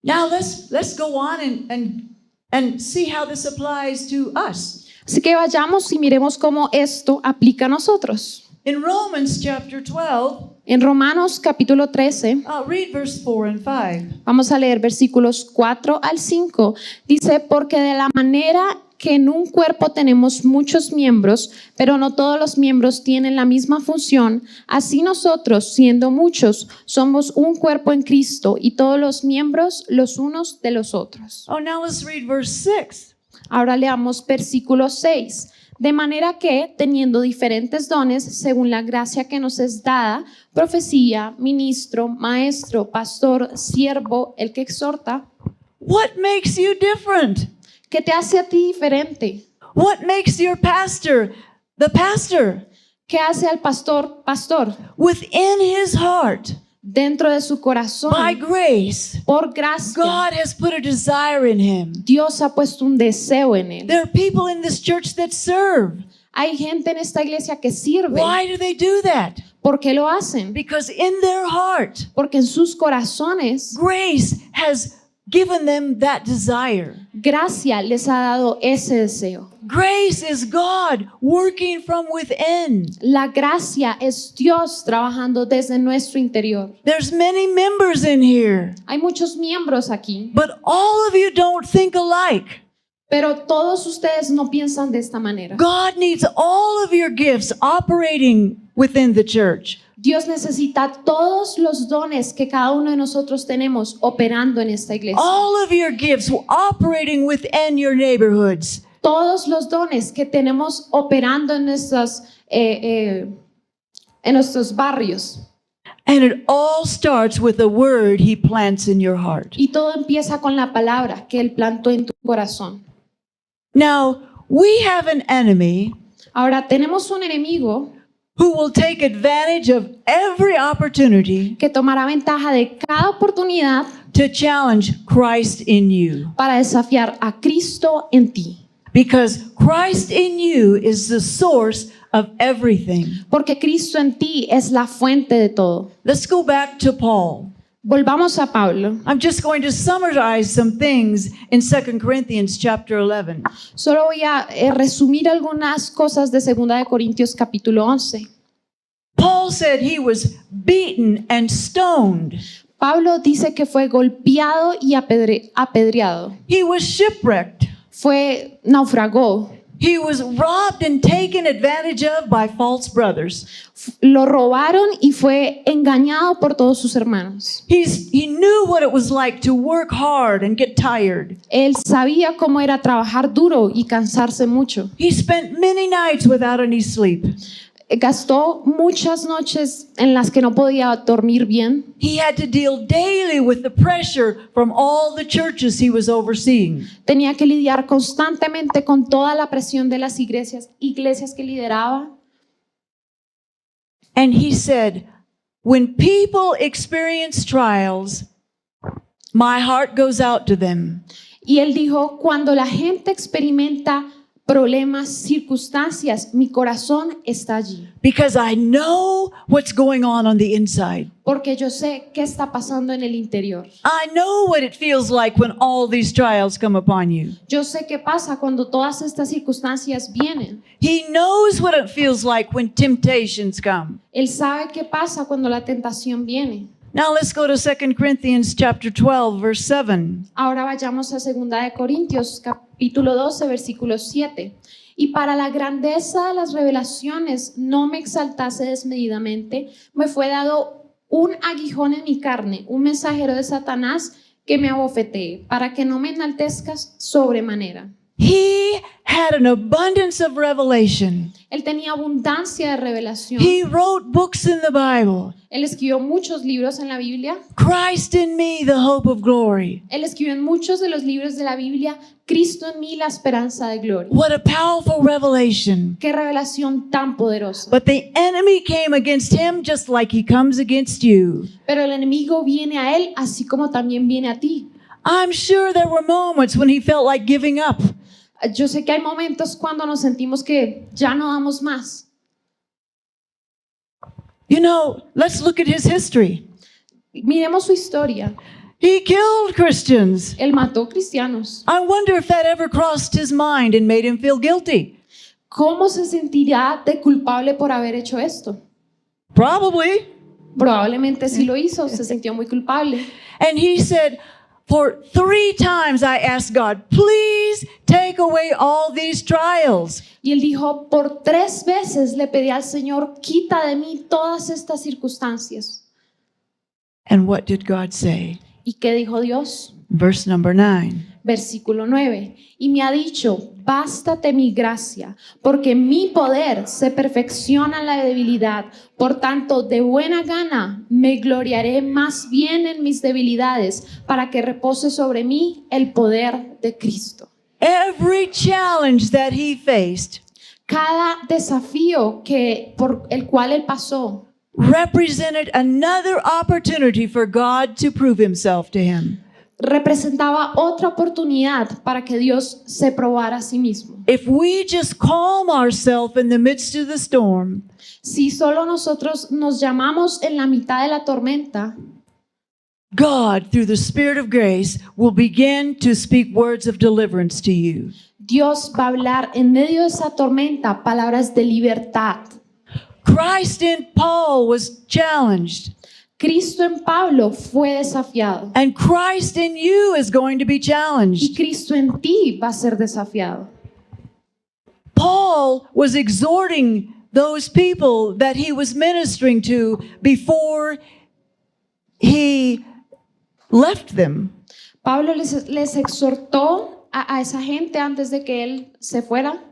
Now let's go on and see how this applies to us. Así que vayamos y miremos cómo esto aplica a nosotros. In Romans chapter 12, En Romanos capítulo 13, read verse 4 and 5. vamos a leer versículos 4 al 5. Dice, porque de la manera que en un cuerpo tenemos muchos miembros, pero no todos los miembros tienen la misma función, así nosotros, siendo muchos, somos un cuerpo en Cristo y todos los miembros los unos de los otros. Oh, now let's read verse 6. Ahora leamos versículo 6. De manera que, teniendo diferentes dones, según la gracia que nos es dada, profecía, ministro, maestro, pastor, siervo, el que exhorta. What makes you different? ¿Qué te hace a ti diferente? What makes your pastor the pastor? ¿Qué hace al pastor pastor? Within his heart, Dentro de su corazón, by grace, por gracia, God has put a desire in him. Dios ha puesto un deseo en él. There are people in this church that serve. Hay gente en esta iglesia que sirve. Why do they do that? ¿Por qué lo hacen? Because in their heart, Porque en sus corazones, grace has given them that desire. gracia les ha dado ese deseo. Grace is God working from within. La gracia es Dios trabajando desde nuestro interior. There's many members in here, Hay muchos miembros aquí, but all of you don't think alike. pero todos ustedes no piensan de esta manera. God needs all of your gifts operating within the church. Dios necesita todos los dones que cada uno de nosotros tenemos operando en esta iglesia. All of your gifts operating within your neighborhoods. Todos los dones que tenemos operando en nuestros barrios. And it all starts with the word he plants in your heart. Y todo empieza con la palabra que Él plantó en tu corazón. Now, we have an enemy Ahora tenemos un enemigo who will take advantage of every opportunity que tomará ventaja de cada oportunidad to challenge Christ in you. para desafiar a Cristo en ti. Because Christ in you is the source of everything. Porque Cristo en ti es la fuente de todo. Let's go back to Paul. Volvamos a Pablo. I'm just going to summarize some things in 2 Corinthians chapter 11. Solo voy a resumir algunas cosas de 2 de Corintios capítulo 11. Paul said he was beaten and stoned. Pablo dice que fue golpeado y apedreado. He was shipwrecked. Naufragó. He was robbed and taken advantage of by false brothers. Lo robaron y fue engañado por todos sus hermanos. He knew what it was like to work hard and get tired. Él sabía cómo era trabajar duro y cansarse mucho. He spent many nights without any sleep. Gastó muchas noches en las que no podía dormir bien. He had to deal daily with the pressure from all the churches he was overseeing. Tenía que lidiar constantemente con toda la presión de las iglesias que lideraba. And he said, when people experience trials, my heart goes out to them. Y él dijo, cuando la gente experimenta problemas, circunstancias, mi corazón está allí. Because I know what's going on the inside. Porque yo sé qué está pasando en el interior. I know what it feels like when all these trials come upon you. Yo sé qué pasa cuando todas estas circunstancias vienen. He knows what it feels like when temptations come. Él sabe qué pasa cuando la tentación viene. Now let's go to 2 Corinthians chapter 12, verse 7. Ahora vayamos a 2 de Corintios, capítulo 12, versículo 7. Y para la grandeza de las revelaciones no me exaltase desmedidamente, me fue dado un aguijón en mi carne, un mensajero de Satanás que me abofetee, para que no me enaltezcas sobremanera. He had an abundance of revelation. Él tenía abundancia de revelación. He wrote books in the Bible. Él escribió muchos libros en la Biblia. Christ in me, the hope of glory. Él escribió en muchos de los libros de la Biblia, Cristo en mí, la esperanza de gloria. What a powerful revelation. Qué revelación tan poderosa. But the enemy came against him just like he comes against you. Pero el enemigo viene a él así como también viene a ti. I'm sure there were moments when he felt like giving up. Yo sé que hay momentos cuando nos sentimos que ya no damos más. You know, let's look at his history. Miremos su historia. He killed Christians. Él mató cristianos. I wonder if that ever crossed his mind and made him feel guilty. ¿Cómo se sentirá de culpable por haber hecho esto? Probably. Probablemente sí lo hizo, se sintió muy culpable. And he said, for 3 times I asked God, please take away all these trials. Y él dijo, por 3 veces le pedí al Señor, quita de mí todas estas circunstancias. And what did God say? ¿Y qué dijo Dios? Verse number 9. Versículo 9. Y me ha dicho, bástate mi gracia, porque mi poder se perfecciona en la debilidad. Por tanto, de buena gana me gloriaré más bien en mis debilidades, para que repose sobre mí el poder de Cristo. Every challenge that he faced Cada desafío por el cual él pasó represented another opportunity for God to prove himself to him. representaba otra oportunidad para que Dios se probara a sí mismo. If we just calm ourselves in the midst of the storm, Si solo nosotros nos llamamos en la mitad de la tormenta, God, through the Spirit of grace, will begin to speak words of deliverance to you. Dios va a hablar en medio de esa tormenta palabras de libertad. Christ in Paul was challenged, Cristo en Pablo fue desafiado and Christ in you is going to be y challenged. Cristo en ti va a ser desafiado. Paul was exhorting those people that he was ministering to before he left them. Pablo les exhortó a esa gente antes de que él se fuera.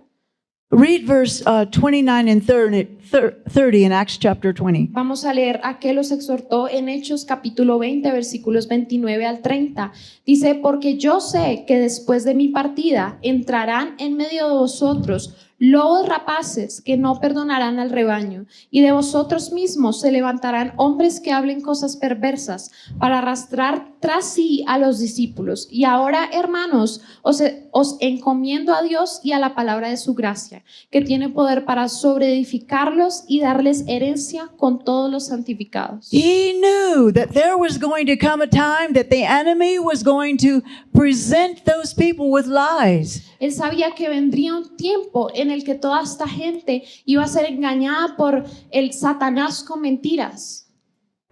Read verse 29 and 30 in Acts chapter 20. Vamos a leer a qué los exhortó en Hechos capítulo 20, versículos 29 al 30. Dice, porque yo sé que después de mi partida entrarán en medio de vosotros lobos rapaces que no perdonarán al rebaño, y de vosotros mismos se levantarán hombres que hablen cosas perversas para arrastrar tras sí a los discípulos. Y ahora, hermanos, os encomiendo a Dios y a la palabra de su gracia, que tiene poder para sobreedificarlos y darles herencia con todos los santificados. He knew that there was going to come a time that the enemy was going to present those people with lies. Él sabía que vendría un tiempo en el que toda esta gente iba a ser engañada por el Satanás con mentiras.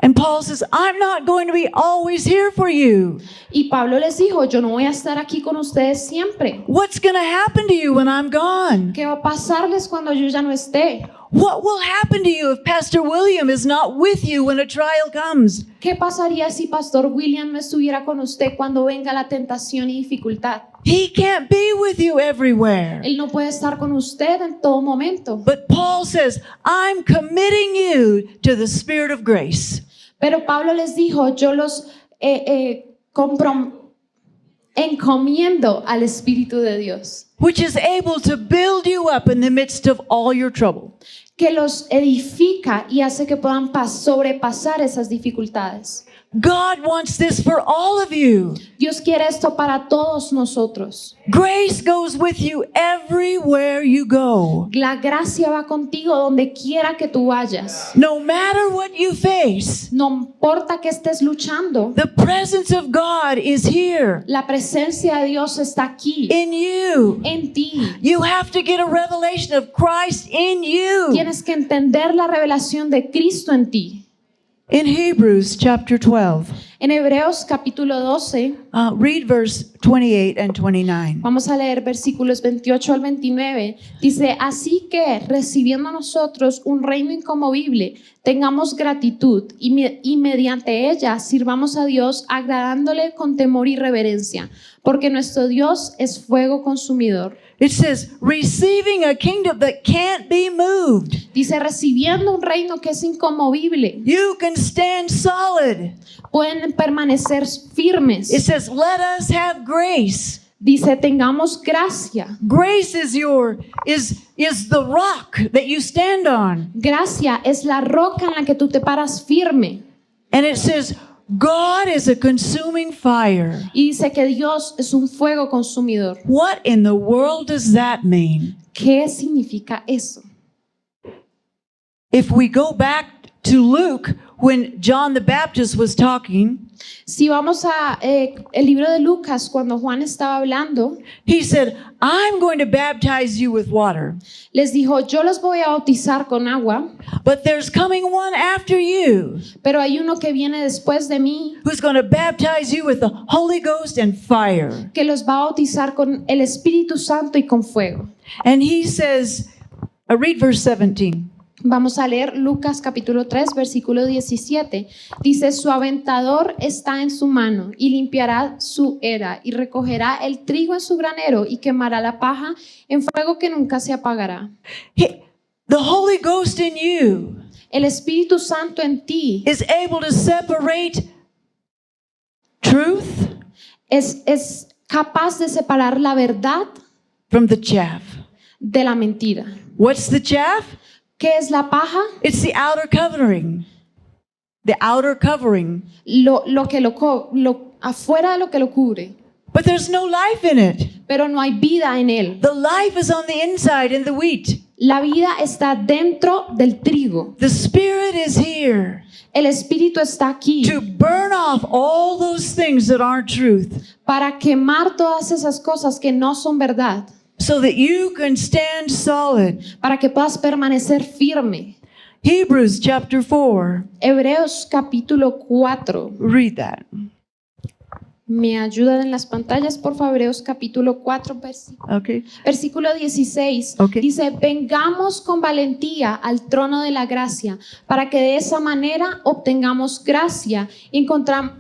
And Paul says, I'm not going to be always here for you. Y Pablo les dijo, yo no voy a estar aquí con ustedes siempre. What's going to happen to you when I'm gone? ¿Qué va a pasarles cuando yo ya no esté? What will happen to you if Pastor William is not with you when a trial comes? ¿Qué pasaría si Pastor William no estuviera con usted cuando venga la tentación y dificultad? He can't be with you everywhere. Él no puede estar con usted en todo momento. But Paul says, I'm committing you to the Spirit of grace. Pero Pablo les dijo, yo los encomiendo al Espíritu de Dios, Which is able to build you up in the midst of all your trouble. que los edifica y hace que puedan sobrepasar esas dificultades. God wants this for all of you. Dios quiere esto para todos nosotros. Grace goes with you everywhere you go. La gracia va contigo donde quiera que tú vayas. No matter what you face, No importa que estés luchando, the presence of God is here la presencia de Dios está aquí, in you. en ti. You have to get a revelation of Christ in you. Tienes que entender la revelación de Cristo en ti. In Hebrews chapter 12, En Hebreos capítulo 12, read verse 28 and 29. vamos a leer versículos 28 al 29. Dice, así que recibiendo nosotros un reino inconmovible, tengamos gratitud y mediante ella sirvamos a Dios agradándole con temor y reverencia, porque nuestro Dios es fuego consumidor. It says, receiving a kingdom that can't be moved. Dice, recibiendo un reino que es inconmovible, You can stand solid. pueden permanecer firmes. It says, let us have grace. Dice, tengamos gracia. Grace is the rock that you stand on. Gracia es la roca en la que tú te paras firme. And it says, God is a consuming fire. Y dice que Dios es un fuego consumidor. What in the world does that mean? ¿Qué significa eso? If we go back to Luke, when John the Baptist was talking, Si vamos a el libro de Lucas, cuando Juan estaba hablando, he said, I'm going to baptize you with water, les dijo, yo los voy a bautizar con agua, but there's coming one after you pero hay uno que viene después de mí who's going to baptize you with the Holy Ghost and fire. que los va a bautizar con el Espíritu Santo y con fuego. And he says, read verse 17. Vamos a leer Lucas capítulo 3, versículo 17. Dice, su aventador está en su mano y limpiará su era y recogerá el trigo en su granero y quemará la paja en fuego que nunca se apagará. The Holy Ghost in you El Espíritu Santo en ti is able to separate truth es capaz de separar la verdad from the chaff. de la mentira. What's the chaff? ¿Qué es la paja? It's the outer covering. The outer covering. Lo afuera de lo que lo cubre, But there's no life in it. pero no hay vida en él. The life is on the inside in the wheat. La vida está dentro del trigo. The Spirit is here El Espíritu está aquí to burn off all those things that aren't truth para quemar todas esas cosas que no son verdad, so that you can stand solid. para que puedas permanecer firme. Hebrews chapter 4. Hebreos capítulo 4. Read that. ¿Me ayudan en las pantallas, por favor? Hebreos capítulo 4, Okay. versículo 16. Ok. Dice, vengamos con valentía al trono de la gracia, para que de esa manera obtengamos gracia y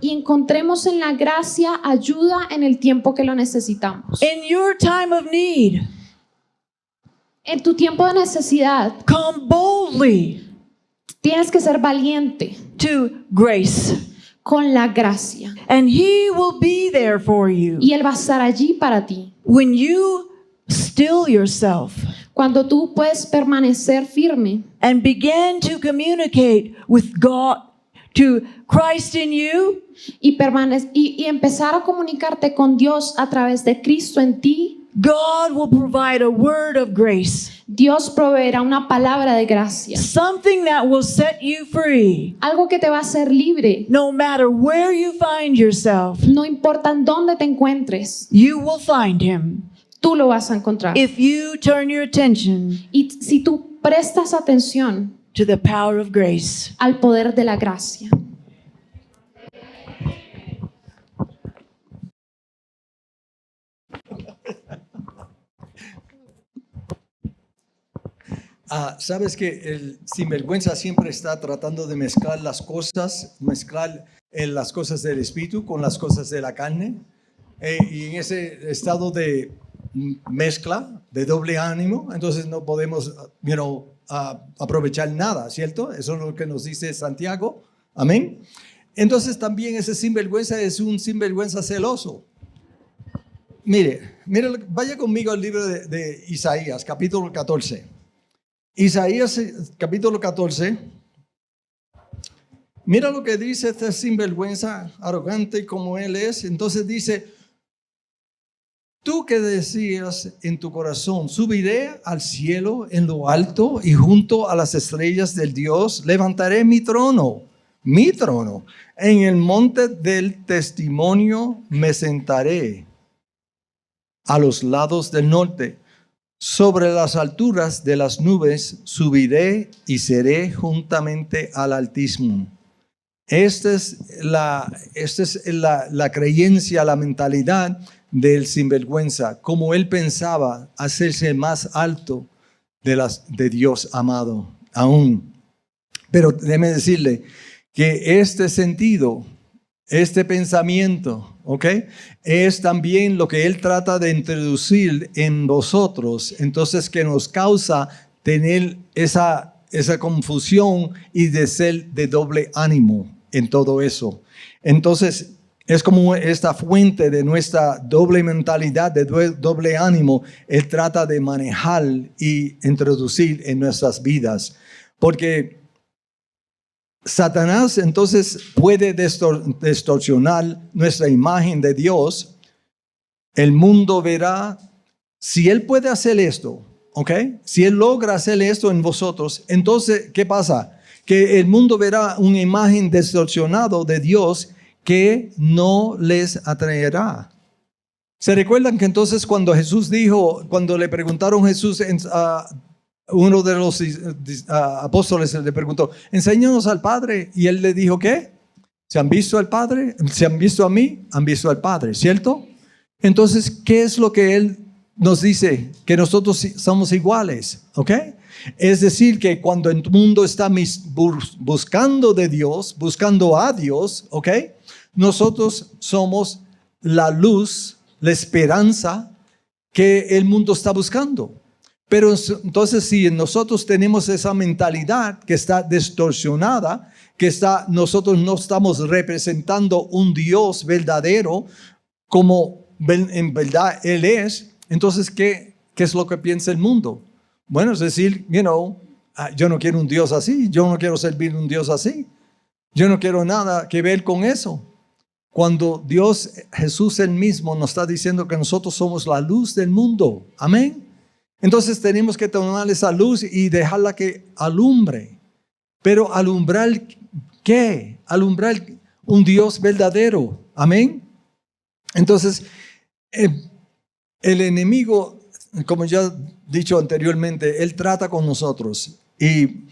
encontremos en la gracia ayuda en el tiempo que lo necesitamos. In your time of need, En tu tiempo de necesidad, come boldly tienes que ser valiente to grace, con la gracia. and He will be there for you. Y Él va a estar allí para ti. When you still yourself Cuando tú puedes permanecer firme and begin to communicate with God, to Christ in you, y empezar a comunicarte con Dios a través de Cristo en ti, God will provide a word of grace, Dios proveerá una palabra de gracia. something that will set you free. Algo que te va a hacer libre. No matter where you find yourself, No importa en dónde te encuentres, you will find Him tú lo vas a encontrar. if you turn your attention Y si tú prestas atención to the power of grace. al poder de la gracia. Sabes que el sinvergüenza siempre está tratando de mezclar las cosas del espíritu con las cosas de la carne. Y en ese estado de mezcla, de doble ánimo, entonces no podemos aprovechar nada, ¿cierto? Eso es lo que nos dice Santiago. Amén. Entonces también ese sinvergüenza es un sinvergüenza celoso. Mire, vaya conmigo al libro de Isaías, capítulo 14. Isaías, capítulo 14. Mira lo que dice este sinvergüenza, arrogante como él es. Entonces dice, tú que decías en tu corazón, subiré al cielo en lo alto y junto a las estrellas del Dios levantaré mi trono. En el monte del testimonio me sentaré a los lados del norte. Sobre las alturas de las nubes subiré y seré juntamente al Altísimo. Esta es la creencia, la mentalidad del sinvergüenza, como él pensaba hacerse más alto de Dios amado aún. Pero déjeme decirle que este sentido, este pensamiento, es también lo que él trata de introducir en vosotros, entonces que nos causa tener esa confusión y de ser de doble ánimo en todo eso. Entonces es como esta fuente de nuestra doble mentalidad, de doble ánimo, él trata de manejar y introducir en nuestras vidas, porque Satanás entonces puede distorsionar nuestra imagen de Dios. El mundo verá, si él puede hacer esto, si él logra hacer esto en vosotros, entonces, ¿qué pasa? Que el mundo verá una imagen distorsionada de Dios que no les atraerá. ¿Se recuerdan que entonces cuando Jesús dijo, cuando le preguntaron a Jesús, uno de los apóstoles le preguntó, enséñanos al Padre, y él le dijo, ¿qué? ¿Se han visto al Padre? ¿Se han visto a mí? Han visto al Padre, ¿cierto? Entonces, ¿qué es lo que él nos dice? Que nosotros somos iguales, Es decir, que cuando el mundo está buscando de Dios, buscando a Dios, nosotros somos la luz, la esperanza que el mundo está buscando. Pero entonces si nosotros tenemos esa mentalidad que está distorsionada, nosotros no estamos representando un Dios verdadero como en verdad Él es, entonces ¿qué es lo que piensa el mundo? Bueno, es decir, yo no quiero un Dios así, yo no quiero servir un Dios así, yo no quiero nada que ver con eso. Cuando Jesús él mismo nos está diciendo que nosotros somos la luz del mundo, amén. Entonces tenemos que tomar esa luz y dejarla que alumbre. Pero alumbrar, ¿qué? Alumbrar un Dios verdadero. Amén. Entonces, el enemigo, como ya he dicho anteriormente, él trata con nosotros. Y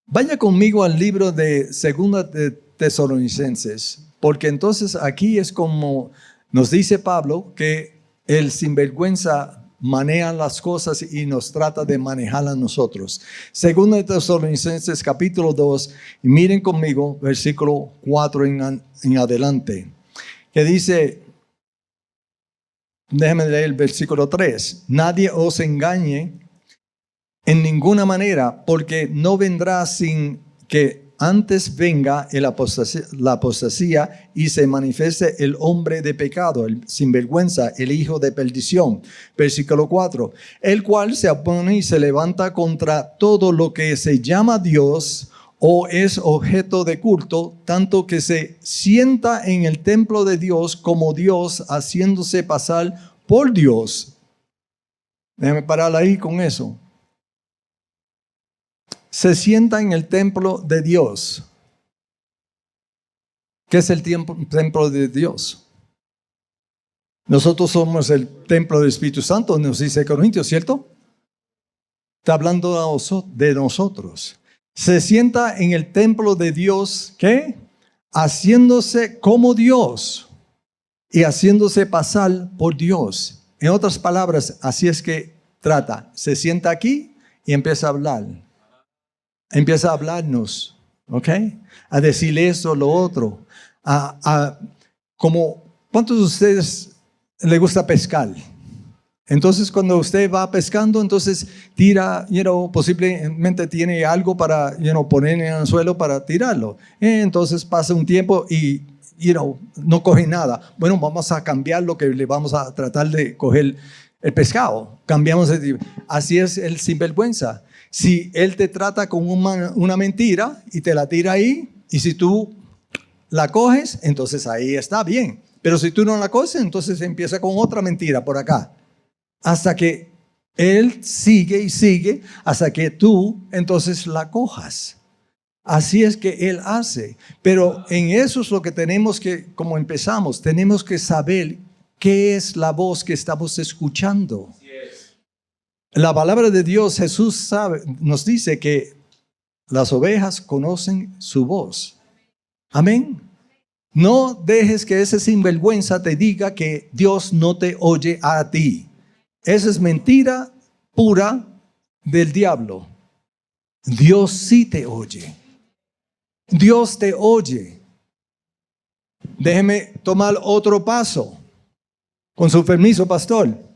vaya conmigo al libro de Segunda de Tesalonicenses. Porque entonces aquí es como nos dice Pablo que el sinvergüenza maneja las cosas y nos trata de manejarlas nosotros. Segunda de Tesalonicenses capítulo 2, y miren conmigo versículo 4 en adelante, que dice, déjenme leer el versículo 3, nadie os engañe en ninguna manera, porque no vendrá sin que antes venga la apostasía y se manifieste el hombre de pecado, el sinvergüenza, el hijo de perdición. Versículo 4. El cual se opone y se levanta contra todo lo que se llama Dios o es objeto de culto, tanto que se sienta en el templo de Dios como Dios, haciéndose pasar por Dios. Déjame parar ahí con eso. Se sienta en el templo de Dios. ¿Qué es el templo de Dios? Nosotros somos el templo del Espíritu Santo, nos dice Corintios, ¿cierto? Está hablando de nosotros. Se sienta en el templo de Dios, ¿qué? Haciéndose como Dios y haciéndose pasar por Dios. En otras palabras, así es que trata. Se sienta aquí y empieza a hablar. Empieza a hablarnos, ¿ok? A decirle esto, lo otro. Como, ¿cuántos de ustedes les gusta pescar? Entonces, cuando usted va pescando, entonces tira, posiblemente tiene algo para, poner en el suelo para tirarlo. Entonces pasa un tiempo y, no coge nada. Bueno, vamos a cambiar lo que le vamos a tratar de coger el pescado. Cambiamos así es el sinvergüenza. Si él te trata con una mentira y te la tira ahí, y si tú la coges, entonces ahí está bien. Pero si tú no la coges, entonces empieza con otra mentira por acá. Hasta que él sigue y sigue, hasta que tú entonces la cojas. Así es que él hace. Pero en eso es lo que tenemos que, como empezamos, tenemos que saber qué es la voz que estamos escuchando. La palabra de Dios, Jesús nos dice que las ovejas conocen su voz. Amén. No dejes que ese sinvergüenza te diga que Dios no te oye a ti. Esa es mentira pura del diablo. Dios sí te oye. Dios te oye. Déjeme tomar otro paso. Con su permiso, pastor.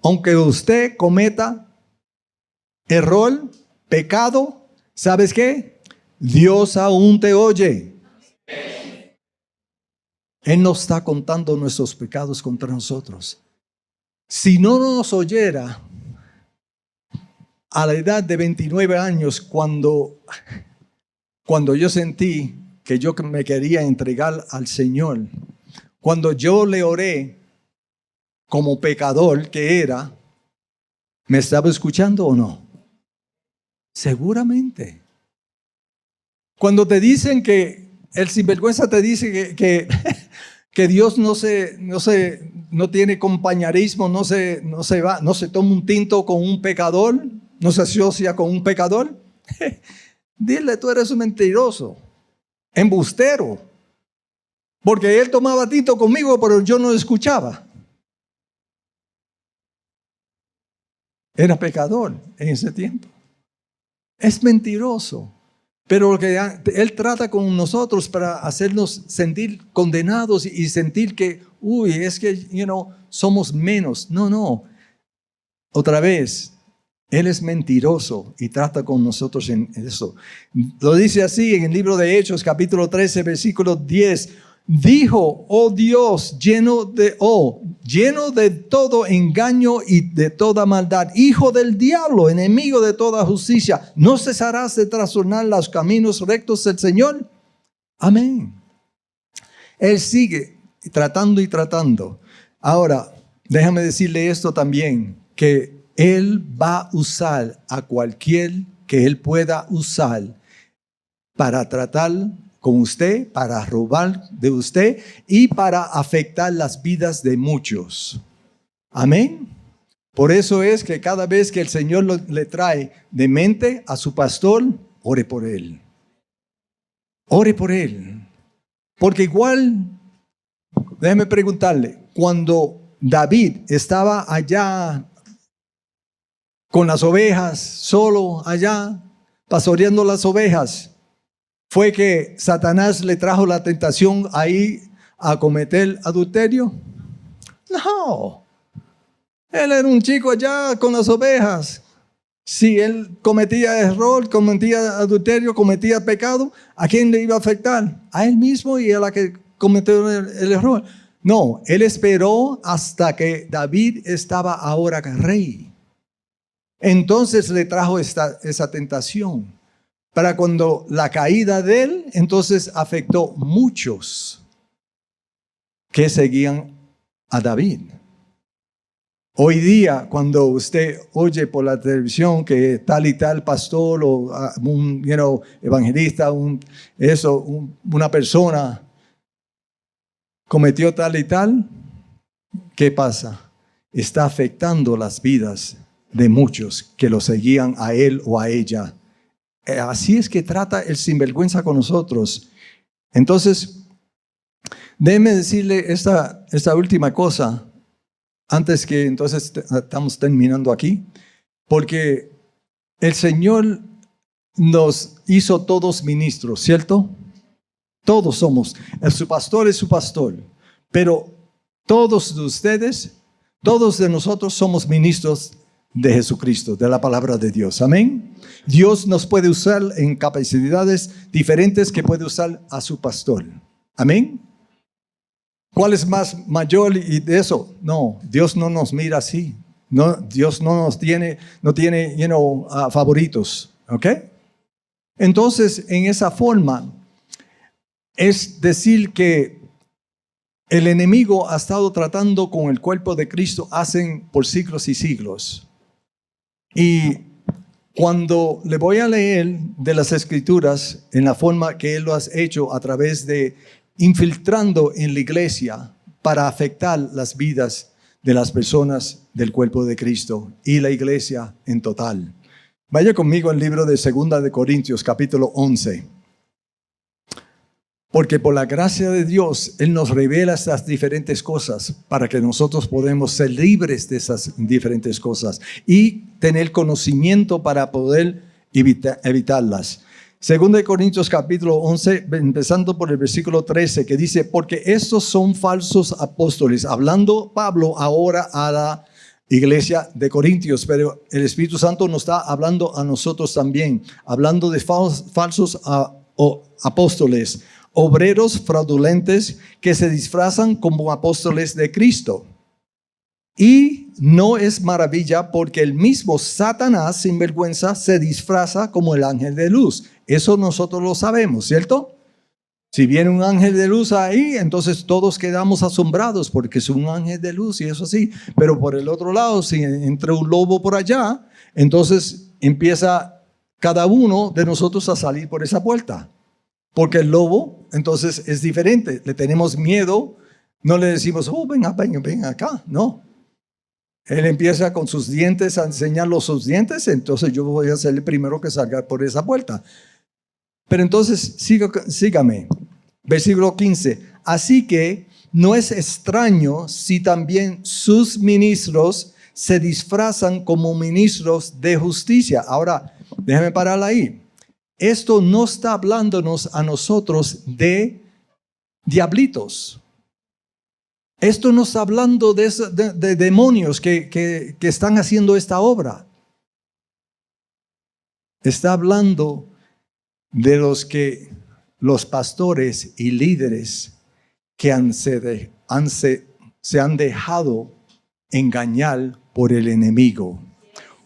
Aunque usted cometa error, pecado, ¿sabes qué? Dios aún te oye. Él no está contando nuestros pecados contra nosotros. Si no nos oyera, a la edad de 29 años, cuando yo sentí que yo me quería entregar al Señor, cuando yo le oré como pecador que era, ¿me estaba escuchando o no? Seguramente. Cuando te dicen que el sinvergüenza te dice que Dios no tiene compañerismo, no se toma un tinto con un pecador, no se asocia con un pecador. Dile, tú eres un mentiroso, embustero, porque él tomaba tinto conmigo, pero yo no escuchaba. Era pecador en ese tiempo. Es mentiroso. Pero lo que Él trata con nosotros para hacernos sentir condenados y sentir que, es que, somos menos. No. Otra vez, Él es mentiroso y trata con nosotros en eso. Lo dice así en el libro de Hechos, capítulo 13, versículo 10. Dijo, oh Dios, lleno de todo engaño y de toda maldad, hijo del diablo, enemigo de toda justicia, ¿no cesarás de trastornar los caminos rectos del Señor? Amén. Él sigue tratando y tratando. Ahora, déjame decirle esto también, que Él va a usar a cualquier que Él pueda usar para tratar con usted, para robar de usted y para afectar las vidas de muchos. Amén. Por eso es que cada vez que el Señor le trae de mente a su pastor, ore por él. Ore por él. Porque igual, déjeme preguntarle, cuando David estaba allá con las ovejas, solo allá, pastoreando las ovejas, ¿fue que Satanás le trajo la tentación ahí a cometer adulterio? No. Él era un chico allá con las ovejas, Si él cometía error, cometía adulterio, cometía pecado, ¿a quién le iba a afectar? A él mismo y a la que cometió el error. No, él esperó hasta que David estaba ahora rey. Entonces le trajo esa tentación. Para cuando la caída de él, entonces afectó muchos que seguían a David. Hoy día, cuando usted oye por la televisión que tal y tal pastor o un evangelista, una persona cometió tal y tal, ¿qué pasa? Está afectando las vidas de muchos que lo seguían a él o a ella. Así es que trata el sinvergüenza con nosotros. Entonces, déjeme decirle esta última cosa. Antes que entonces estamos terminando aquí, porque el Señor nos hizo todos ministros, ¿cierto? Todos somos. Su pastor es su pastor, pero todos de ustedes, todos de nosotros somos ministros de Jesucristo, de la palabra de Dios. Amén. Dios nos puede usar en capacidades diferentes que puede usar a su pastor. Amén. ¿Cuál es más mayor y de eso? No, Dios no nos mira así. No, Dios no tiene favoritos. ¿Ok? Entonces, en esa forma, es decir que el enemigo ha estado tratando con el cuerpo de Cristo por siglos y siglos. Y cuando le voy a leer de las Escrituras en la forma que Él lo ha hecho a través de infiltrando en la iglesia para afectar las vidas de las personas del cuerpo de Cristo y la iglesia en total. Vaya conmigo al libro de 2 de Corintios, capítulo 11. Porque por la gracia de Dios, Él nos revela estas diferentes cosas para que nosotros podamos ser libres de esas diferentes cosas y tener conocimiento para poder evitarlas. 2 de Corintios capítulo 11, empezando por el versículo 13, que dice, porque estos son falsos apóstoles, hablando Pablo ahora a la iglesia de Corintios, pero el Espíritu Santo nos está hablando a nosotros también, hablando de falsos apóstoles, obreros fraudulentos que se disfrazan como apóstoles de Cristo. Y no es maravilla porque el mismo Satanás, sin vergüenza, se disfraza como el ángel de luz. Eso nosotros lo sabemos, ¿cierto? Si viene un ángel de luz ahí, entonces todos quedamos asombrados porque es un ángel de luz y eso sí. Pero por el otro lado, si entra un lobo por allá, entonces empieza cada uno de nosotros a salir por esa puerta. Porque el lobo, entonces, es diferente. Le tenemos miedo, no le decimos, ven acá, no. Él empieza con sus dientes a enseñarlos sus dientes, entonces yo voy a ser el primero que salga por esa puerta. Pero entonces, sígame. Versículo 15. Así que no es extraño si también sus ministros se disfrazan como ministros de justicia. Ahora, déjame parar ahí. Esto no está hablándonos a nosotros de diablitos. Esto no está hablando de demonios que están haciendo esta obra. Está hablando de los pastores y líderes que se han dejado engañar por el enemigo.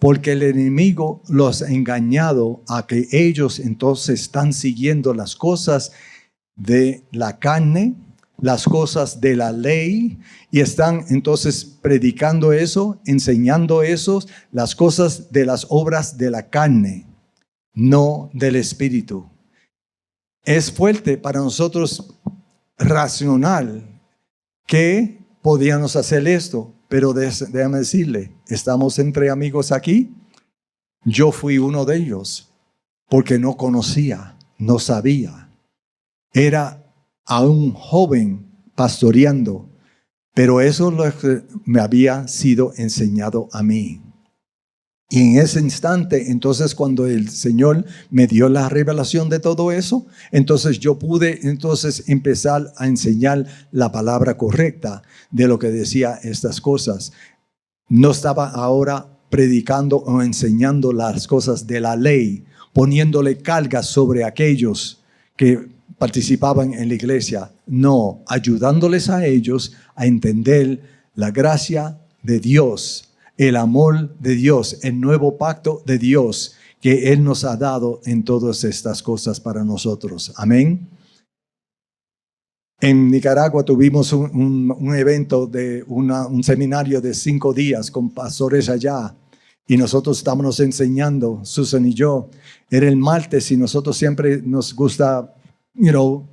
Porque el enemigo los ha engañado a que ellos entonces están siguiendo las cosas de la carne, las cosas de la ley, y están entonces predicando eso, enseñando eso, las cosas de las obras de la carne, no del Espíritu. Es fuerte para nosotros racional que podíamos hacer esto. Pero déjame decirle, estamos entre amigos aquí. Yo fui uno de ellos porque no conocía, no sabía. Era aún joven pastoreando, pero eso es lo que me había sido enseñado a mí. Y en ese instante, entonces cuando el Señor me dio la revelación de todo eso, entonces yo pude entonces empezar a enseñar la palabra correcta de lo que decía estas cosas. No estaba ahora predicando o enseñando las cosas de la ley, poniéndole cargas sobre aquellos que participaban en la iglesia. No, ayudándoles a ellos a entender la gracia de Dios, el amor de Dios, el nuevo pacto de Dios que Él nos ha dado en todas estas cosas para nosotros. Amén. En Nicaragua tuvimos un evento de un seminario de 5 días con pastores allá y nosotros estábamos enseñando, Susan y yo. Era el martes y nosotros siempre nos gusta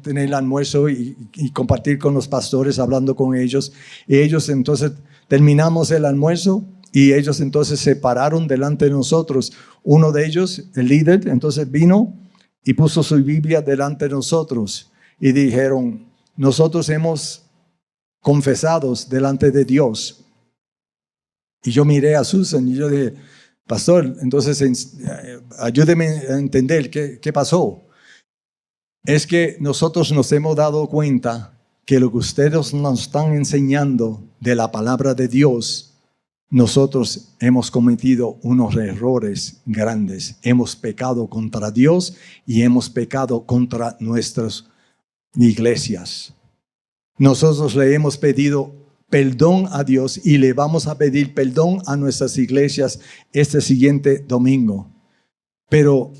tener el almuerzo y compartir con los pastores, hablando con ellos. Y ellos entonces terminamos el almuerzo y ellos entonces se pararon delante de nosotros. Uno de ellos, el líder, entonces vino y puso su Biblia delante de nosotros y dijeron: nosotros hemos confesado delante de Dios. Y yo miré a Susan y yo dije: pastor, entonces ayúdeme a entender qué pasó. Es que nosotros nos hemos dado cuenta que lo que ustedes nos están enseñando de la palabra de Dios, nosotros hemos cometido unos errores grandes. Hemos pecado contra Dios y hemos pecado contra nuestras iglesias. Nosotros le hemos pedido perdón a Dios y le vamos a pedir perdón a nuestras iglesias este siguiente domingo. Pero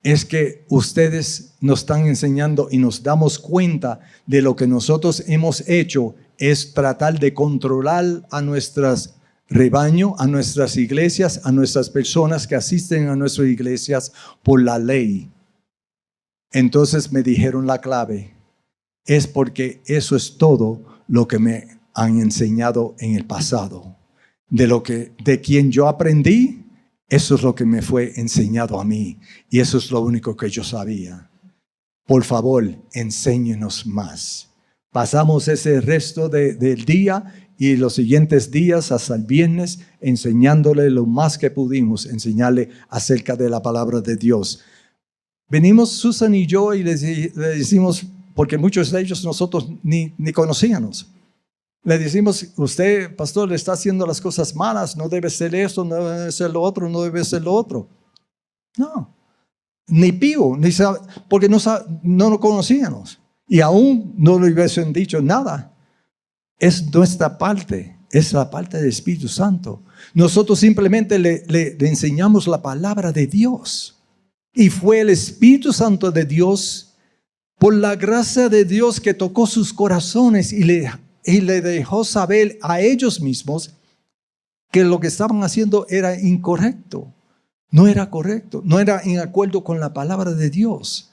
es que ustedes nos están enseñando y nos damos cuenta de lo que nosotros hemos hecho es tratar de controlar a nuestras rebaño, a nuestras iglesias, a nuestras personas que asisten a nuestras iglesias por la ley. Entonces me dijeron la clave. Es porque eso es todo lo que me han enseñado en el pasado. De quien yo aprendí, eso es lo que me fue enseñado a mí. Y eso es lo único que yo sabía. Por favor, enséñenos más. Pasamos ese resto del día y los siguientes días hasta el viernes enseñándole lo más que pudimos, enseñarle acerca de la palabra de Dios. Venimos Susan y yo y le decimos, porque muchos de ellos nosotros ni conocíamos. Le decimos: usted, pastor, le está haciendo las cosas malas, no debe ser esto, no debe ser lo otro, no debe ser lo otro. No, ni pío, ni sabe, porque no lo conocíamos. Y aún no le hubiesen dicho nada. Es nuestra parte, es la parte del Espíritu Santo. Nosotros simplemente le enseñamos la palabra de Dios. Y fue el Espíritu Santo de Dios, por la gracia de Dios, que tocó sus corazones y le dejó saber a ellos mismos que lo que estaban haciendo era incorrecto. No era correcto, no era en acuerdo con la palabra de Dios.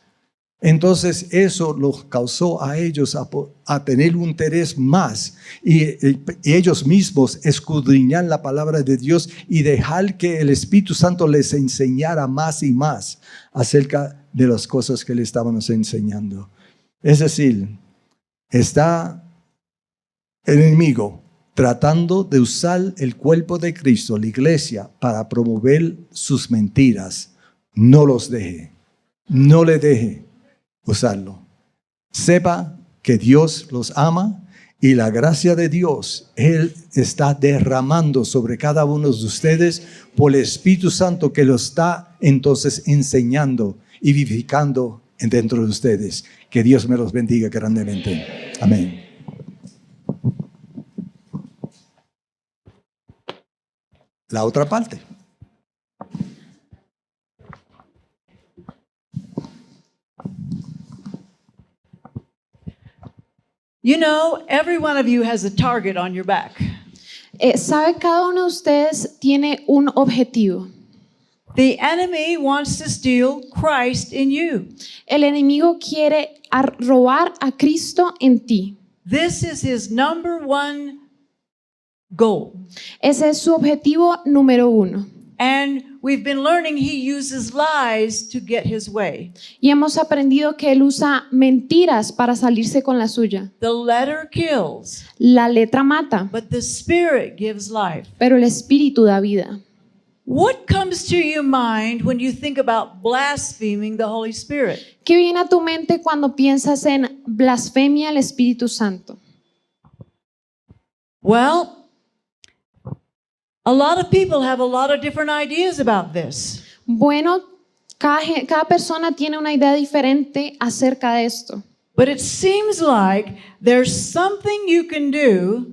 Entonces eso los causó a ellos a tener un interés más y ellos mismos escudriñar la palabra de Dios y dejar que el Espíritu Santo les enseñara más y más acerca de las cosas que le estábamos enseñando. Es decir, está el enemigo tratando de usar el cuerpo de Cristo, la iglesia, para promover sus mentiras. No los deje, no le deje usarlo. Sepa que Dios los ama y la gracia de Dios, Él está derramando sobre cada uno de ustedes por el Espíritu Santo que lo está entonces enseñando y vivificando dentro de ustedes. Que Dios me los bendiga grandemente. Amén. La otra parte. You know, every one of you has a target on your back. ¿Sabe? Cada uno de ustedes tiene un objetivo. The enemy wants to steal Christ in you. El enemigo quiere robar a Cristo en ti. This is his number one goal. Ese es su objetivo número 1. And we've been learning he uses lies to get his way. Y hemos aprendido que él usa mentiras para salirse con la suya. The letter kills, La letra mata, but the Spirit gives life. pero el espíritu da vida. What comes to your mind when you think about blaspheming the Holy Spirit? ¿Qué viene a tu mente cuando piensas en blasfemia al Espíritu Santo? Well, A lot of people have a lot of different ideas about this. Bueno, cada persona tiene una idea diferente acerca de esto, But it seems like there's something you can do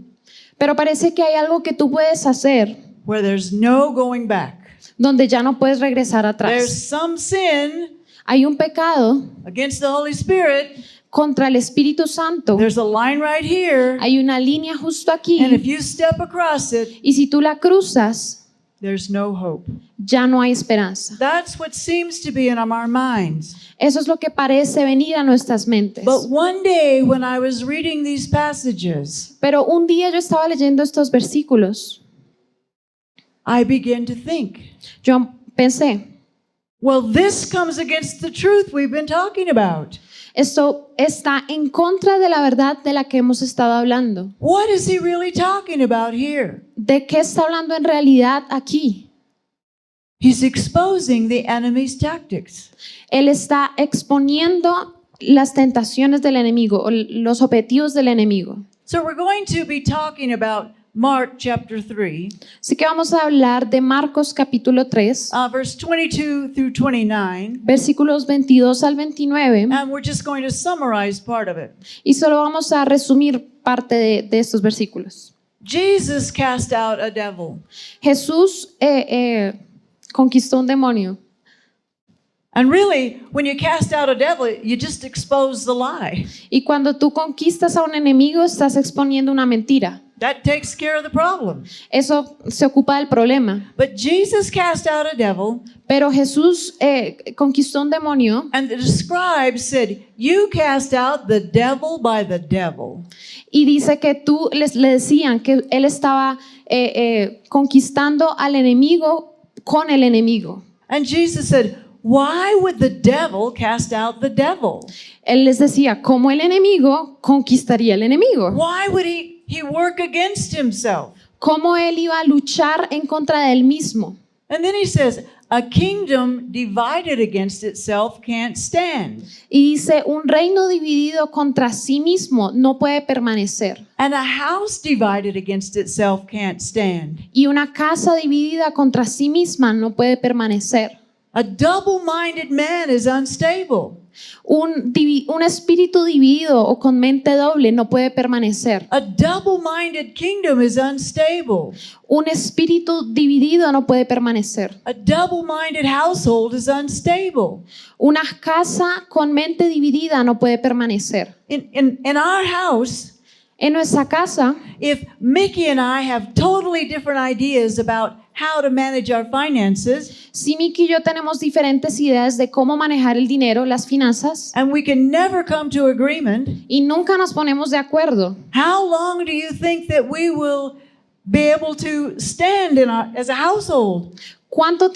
pero parece que hay algo que tú puedes hacer where there's no going back. donde ya no puedes regresar There's atrás. some sin Hay un pecado against the Holy Spirit. contra el Espíritu Santo. There's a line right here. Hay una línea justo And aquí if you step across it, y si tú la cruzas, there's no hope. ya no hay esperanza. That's what seems to be in our minds. Eso es lo que parece venir a nuestras mentes. But one day when I was reading these passages, Pero un día yo estaba leyendo estos versículos. I began to think, Yo pensé, well, this comes against the truth we've been talking about. esto está en contra de la verdad de la que hemos estado hablando. What is he really talking about here? ¿De qué está hablando en realidad aquí? He's exposing the enemy's tactics. Él está exponiendo las tentaciones del enemigo, o los objetivos del enemigo. So we're going to be talking about Mark chapter 3, Así que vamos a hablar de Marcos capítulo 3, verse 22 through 29, versículos 22 al 29, and we're just going to summarize part of it. y solo vamos a resumir parte de estos versículos. Jesus cast out a devil. Jesús conquistó un demonio. And really, when you cast out a devil, you just expose the lie. Y cuando tú conquistas a un enemigo, estás exponiendo una mentira. That takes care of the problem. Eso se ocupa del problema. But Jesus cast out a devil, Pero Jesús conquistó un demonio and the scribes said, "You cast out the devil by the devil." y dice que le decían que él estaba conquistando al enemigo con el enemigo. And Jesus said, "Why would the devil cast out the devil? Él les decía, ¿cómo el enemigo conquistaría al enemigo? Why would he work against himself?" ¿Cómo él iba a luchar en contra de él mismo? And then he says, "A kingdom divided against itself can't stand, Y dice, un reino dividido contra sí mismo no puede permanecer. and a house divided against itself can't stand." Y una casa dividida contra sí misma no puede permanecer. A double-minded man is unstable. Un espíritu dividido o con mente doble no puede permanecer. A double-minded kingdom is unstable. Un espíritu dividido no puede permanecer. A double-minded household is unstable. Una casa con mente dividida no puede permanecer. In our house, En nuestra casa, if Mickey and I have totally different ideas about how to manage our finances, si Miki y yo tenemos diferentes ideas de cómo manejar el dinero, las finanzas, and we can never come to agreement, y nunca nos ponemos de acuerdo, how long do you think that we will be able to stand as a household? ¿cuánto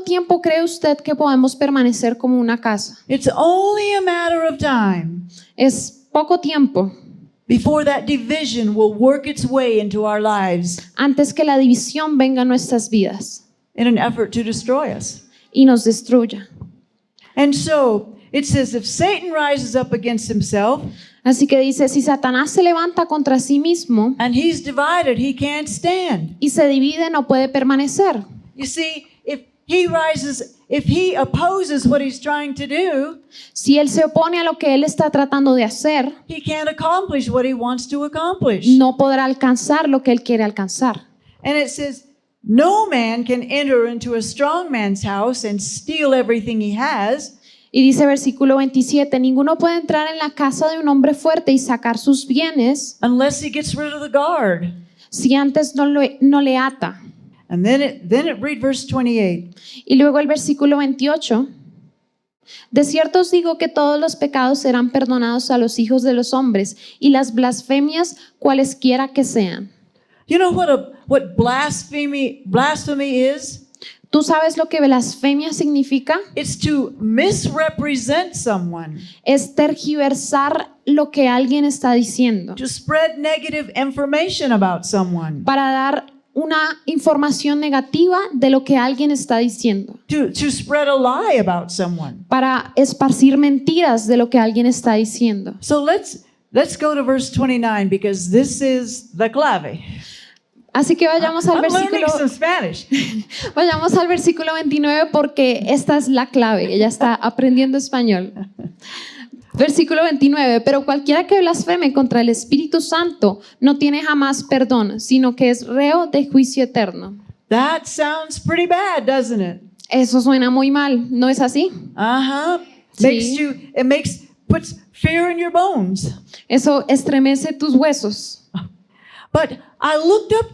tiempo cree usted que podemos permanecer como una casa? It's only a matter of time Es poco tiempo before that division will work its way into our lives antes que la división venga a nuestras vidas in an effort to destroy us. y nos destruya. And so it says, if Satan rises up against himself Así que dice, si Satanás se levanta contra sí mismo and he's divided, he can't stand. y se divide, no puede permanecer. You see, if he opposes what he's trying to do, Si él se opone a lo que él está tratando de hacer, he can't accomplish what he wants to accomplish. no podrá alcanzar lo que él quiere alcanzar. And it says, no man can enter into a strong man's house and steal everything he has, Y dice versículo 27, ninguno puede entrar en la casa de un hombre fuerte y sacar sus bienes unless he gets rid of the guard. si antes no le ata. And then it read verse 28. Y luego el versículo 28, de cierto os digo que todos los pecados serán perdonados a los hijos de los hombres y las blasfemias cualesquiera que sean. You know what blasphemy is? ¿Tú sabes lo que blasfemia significa? It's to misrepresent someone, Es tergiversar lo que alguien está diciendo to spread negative information about someone, para dar una información negativa de lo que alguien está diciendo, to spread a lie about someone. para esparcir mentiras de lo que alguien está diciendo. So let's go to verse 29 because this is the clave. Así que vayamos al I'm learning versículo, some Spanish. vayamos al versículo 29 porque esta es la clave. Ella está aprendiendo español. Versículo 29, pero cualquiera que blasfeme contra el Espíritu Santo no tiene jamás perdón, sino que es reo de juicio eterno. That sounds pretty bad, doesn't it? Eso suena muy mal, ¿no es así? Uh-huh. Sí. Puts fear in your bones. Eso estremece tus huesos. But I looked up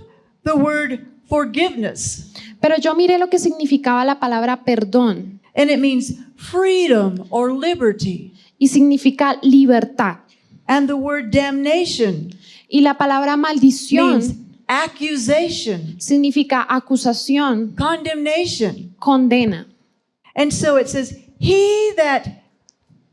the word forgiveness, Pero yo miré lo que significaba la palabra perdón and it means freedom or liberty. y significa libertad. And the word damnation Y la palabra maldición means accusation, significa acusación, condemnation. condena. And so it says, he that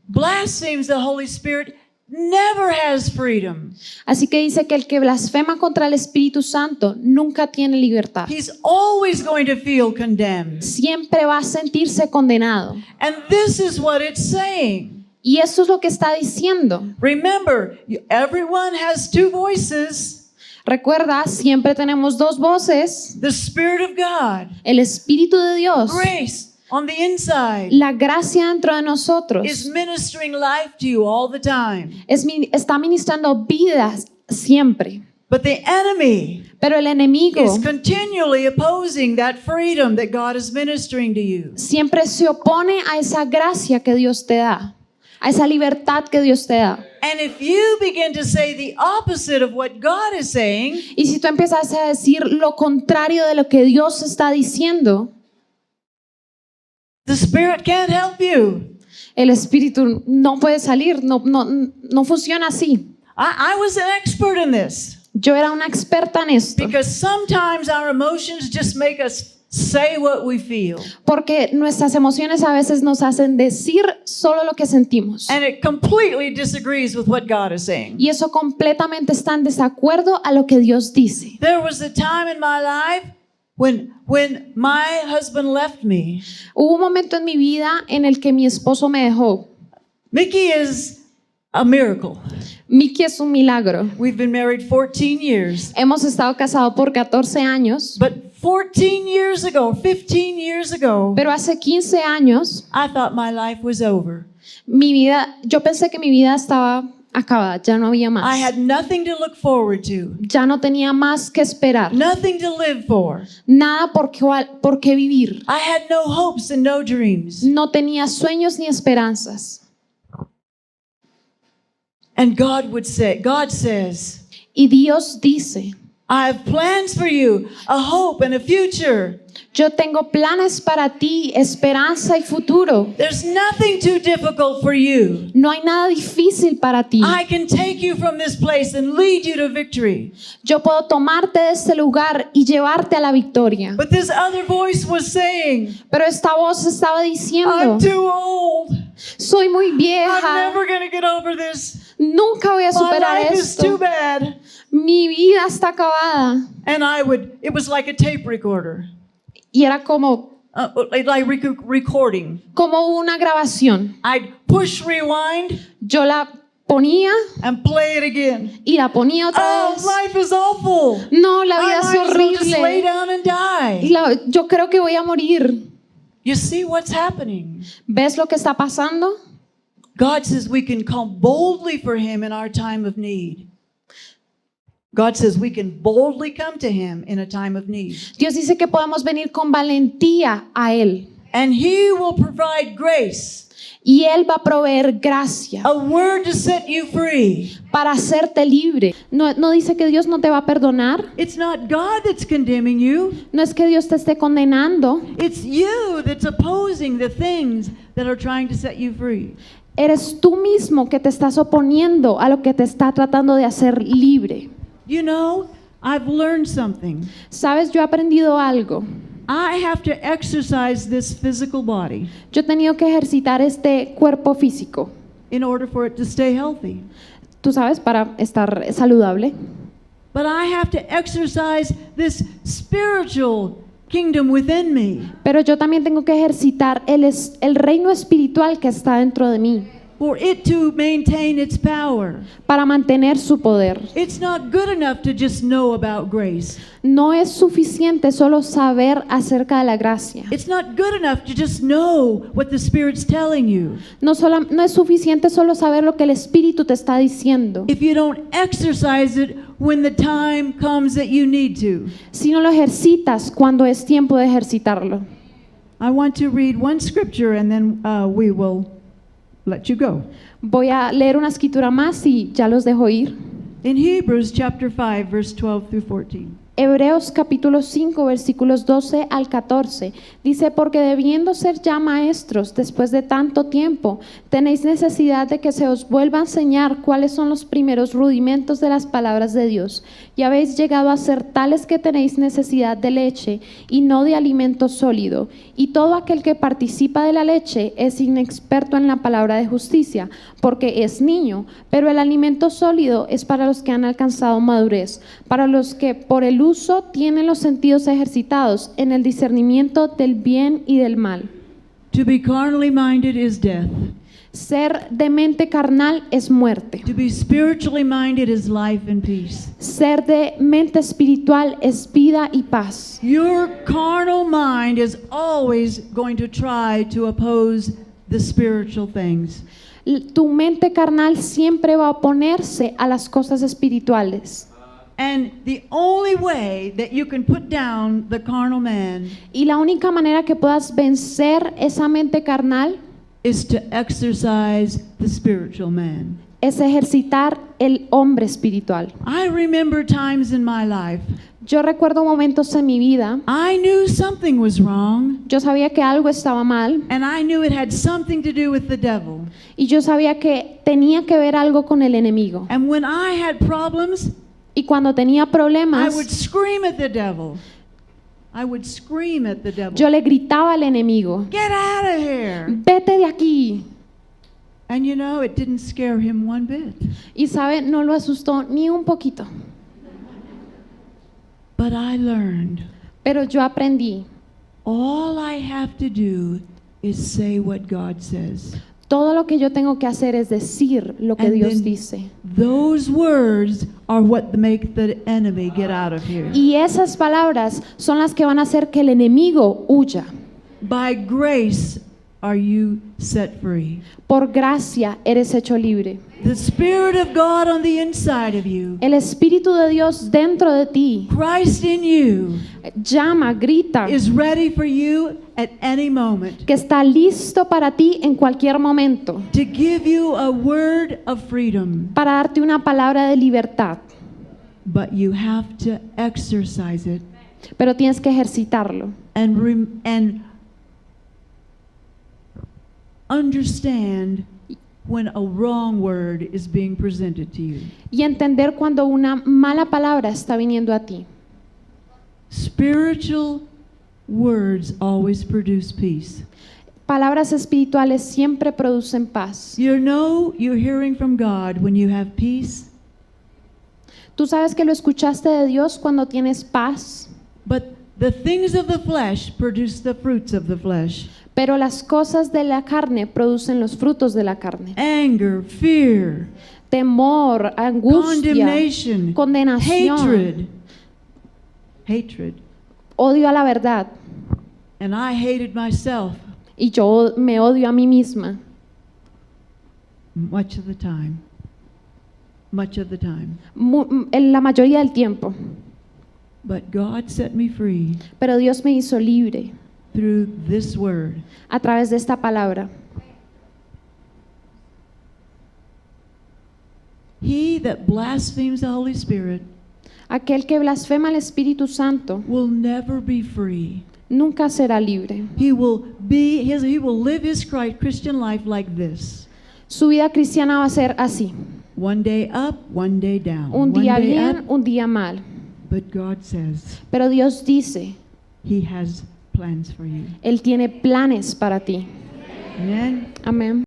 blasphemes the Holy Spirit never has freedom. Así que dice que el que blasfema contra el Espíritu Santo nunca tiene libertad. He's always going to feel condemned. Siempre va a sentirse condenado. And this is what it's saying. Y eso es lo que está diciendo. Remember, everyone has two voices. Recuerda, siempre tenemos dos voces. The Spirit of God, El Espíritu de Dios, grace on the inside, la gracia dentro de nosotros, is ministering life to you all the time. está ministrando vidas siempre. But the enemy Pero el enemigo is continually opposing that freedom that God is ministering to you. siempre se opone a esa gracia que Dios te da, a esa libertad que Dios te da. And if you begin to say the opposite of what God is saying, Y si tú empiezas a decir lo contrario de lo que Dios está diciendo, the Spirit can't help you. el Espíritu no puede salir, no funciona así. I was an expert in this Yo era una experta en esto, because sometimes our emotions just make us say what we feel. porque nuestras emociones a veces nos hacen decir solo lo que sentimos. And it completely disagrees with what God is saying. Y eso completamente está en desacuerdo a lo que Dios dice. There was a time in my life when my husband left me. Hubo un momento en mi vida en el que mi esposo me dejó. Mickey is a miracle. Miki es un milagro. We've been married 14 years. Hemos estado casados por 14 años, But 15 years ago, pero hace 15 años I thought my life was over. yo pensé que mi vida estaba acabada, ya no había I más. had nothing to look forward to, Ya no tenía más que esperar, nothing to live for. nada por qué vivir. I had no hopes and no dreams. No tenía sueños ni esperanzas. And God says, Y Dios dice, I have plans for you, a hope and a future. yo tengo planes para ti, esperanza y futuro. There's nothing too difficult for you. No hay nada difícil para ti. I can take you from this place and lead you to victory. Yo puedo tomarte de este lugar y llevarte a la victoria. But this other voice was saying, Pero esta voz estaba diciendo, I'm too old. soy muy I'm vieja, never going to get over this. nunca voy a My superar life is too esto. bad. Mi vida está acabada. And it was like a tape recorder, Y era como recording. una grabación. I'd push rewind Yo la ponía and play it again. y la ponía otra Oh, vez. life is awful. No, la I vida es might as well just lay horrible. down and die. Yo creo que voy a morir. You see what's happening? ¿Ves lo que está pasando? God says we can come boldly for Him in our time of need. God says we can boldly come to Him in a time of need. Dios dice que podemos venir con valentía a Él. And He will provide grace, Y Él va a proveer gracia a word to set you free. para hacerte libre. No dice que Dios no te va a perdonar. It's not God that's condemning you. No es que Dios te esté condenando. It's you that's opposing the things that are trying to set you free. Eres tú mismo que te estás oponiendo a lo que te está tratando de hacer libre. You know, I've learned something. Sabes, yo he aprendido algo. I have to exercise this physical body Yo he tenido que ejercitar este cuerpo físico. in order for it to stay healthy. Tú sabes, para estar saludable. But I have to exercise this spiritual kingdom within me. Pero yo también tengo que ejercitar el reino espiritual que está dentro de mí. for it to maintain its power. para mantener su poder. It's not good enough to just know about grace. No es suficiente solo saber acerca de la gracia. It's not good enough to just know what the Spirit's telling you. No es suficiente solo saber lo que el Espíritu te está diciendo. If you don't exercise it when the time comes that you need to. Si no lo ejercitas cuando es tiempo de ejercitarlo. I want to read one scripture and then we will let you go. Voy a leer una escritura más y ya los dejo ir. In Hebrews chapter 5, verse 12 through 14. Hebreos capítulo 5 versículos 12 al 14 dice: porque debiendo ser ya maestros después de tanto tiempo, tenéis necesidad de que se os vuelva a enseñar cuáles son los primeros rudimentos de las palabras de Dios, y habéis llegado a ser tales que tenéis necesidad de leche y no de alimento sólido, y todo aquel que participa de la leche es inexperto en la palabra de justicia, porque es niño, pero el alimento sólido es para los que han alcanzado madurez, para los que por el uso tienen los sentidos ejercitados en el discernimiento del bien y del mal. To be carnally minded is death. Ser de mente carnal es muerte. To be spiritually minded is life and peace. Ser de mente espiritual es vida y paz. Your carnal mind is always going to try to oppose the spiritual things. Tu mente carnal siempre va a oponerse a las cosas espirituales. And the only way that you can put down the carnal man Y la única manera que puedas vencer esa mente carnal is to exercise the spiritual man. es ejercitar el hombre espiritual. I remember times in my life Yo recuerdo momentos en mi vida, I knew something was wrong, yo sabía que algo estaba mal and I knew it had something to do with the devil. y yo sabía que tenía que ver algo con el enemigo. And when I had problems, Y cuando tenía I problemas, would scream at the devil. I would scream at the devil. yo le gritaba al enemigo: Get out of here. vete de aquí. And you know, it didn't scare him one bit. Y sabe, no lo asustó ni un poquito. But I learned Pero yo aprendí, all I have to do is say what God says. todo lo que yo tengo que hacer es decir lo que And Dios then dice. Those words are what make the enemy get out of here. Y esas palabras son las que van a hacer que el enemigo huya. By grace are you set free. Por gracia eres hecho libre. The Spirit of God on the inside of you, El Espíritu de Dios dentro de ti Christ in you, llama, grita, is ready for you at any moment que está listo para ti en cualquier momento, to give you a word of freedom. para darte una palabra de libertad. But you have to exercise it Pero tienes que ejercitarlo and understand when a wrong word is being presented to you. y entender cuando una mala palabra está viniendo a ti. Spiritual words always produce peace. Palabras espirituales siempre producen paz. You know you're hearing from God when you have peace, Tú sabes que lo escuchaste de Dios cuando tienes paz, but the things of the flesh produce the fruits of the flesh. pero las cosas de la carne producen los frutos de la carne. Anger, fear, Temor, angustia, condemnation, condenación, hatred. odio a la verdad. And I hated myself Y yo me odio a mí misma much of the time. Much of the time. en la mayoría del tiempo. But God set me free Pero Dios me hizo libre through this word. a través de esta palabra. He that blasphemes the Holy Spirit Aquel que blasfema al Espíritu Santo will never be free. nunca será libre. He will live his Christian life like this. Su vida cristiana va a ser así: One day up, one day down. un One día day bien, up. un día mal. But God says Pero Dios dice, he has plans for you. Él tiene planes para ti. Amen. Amén.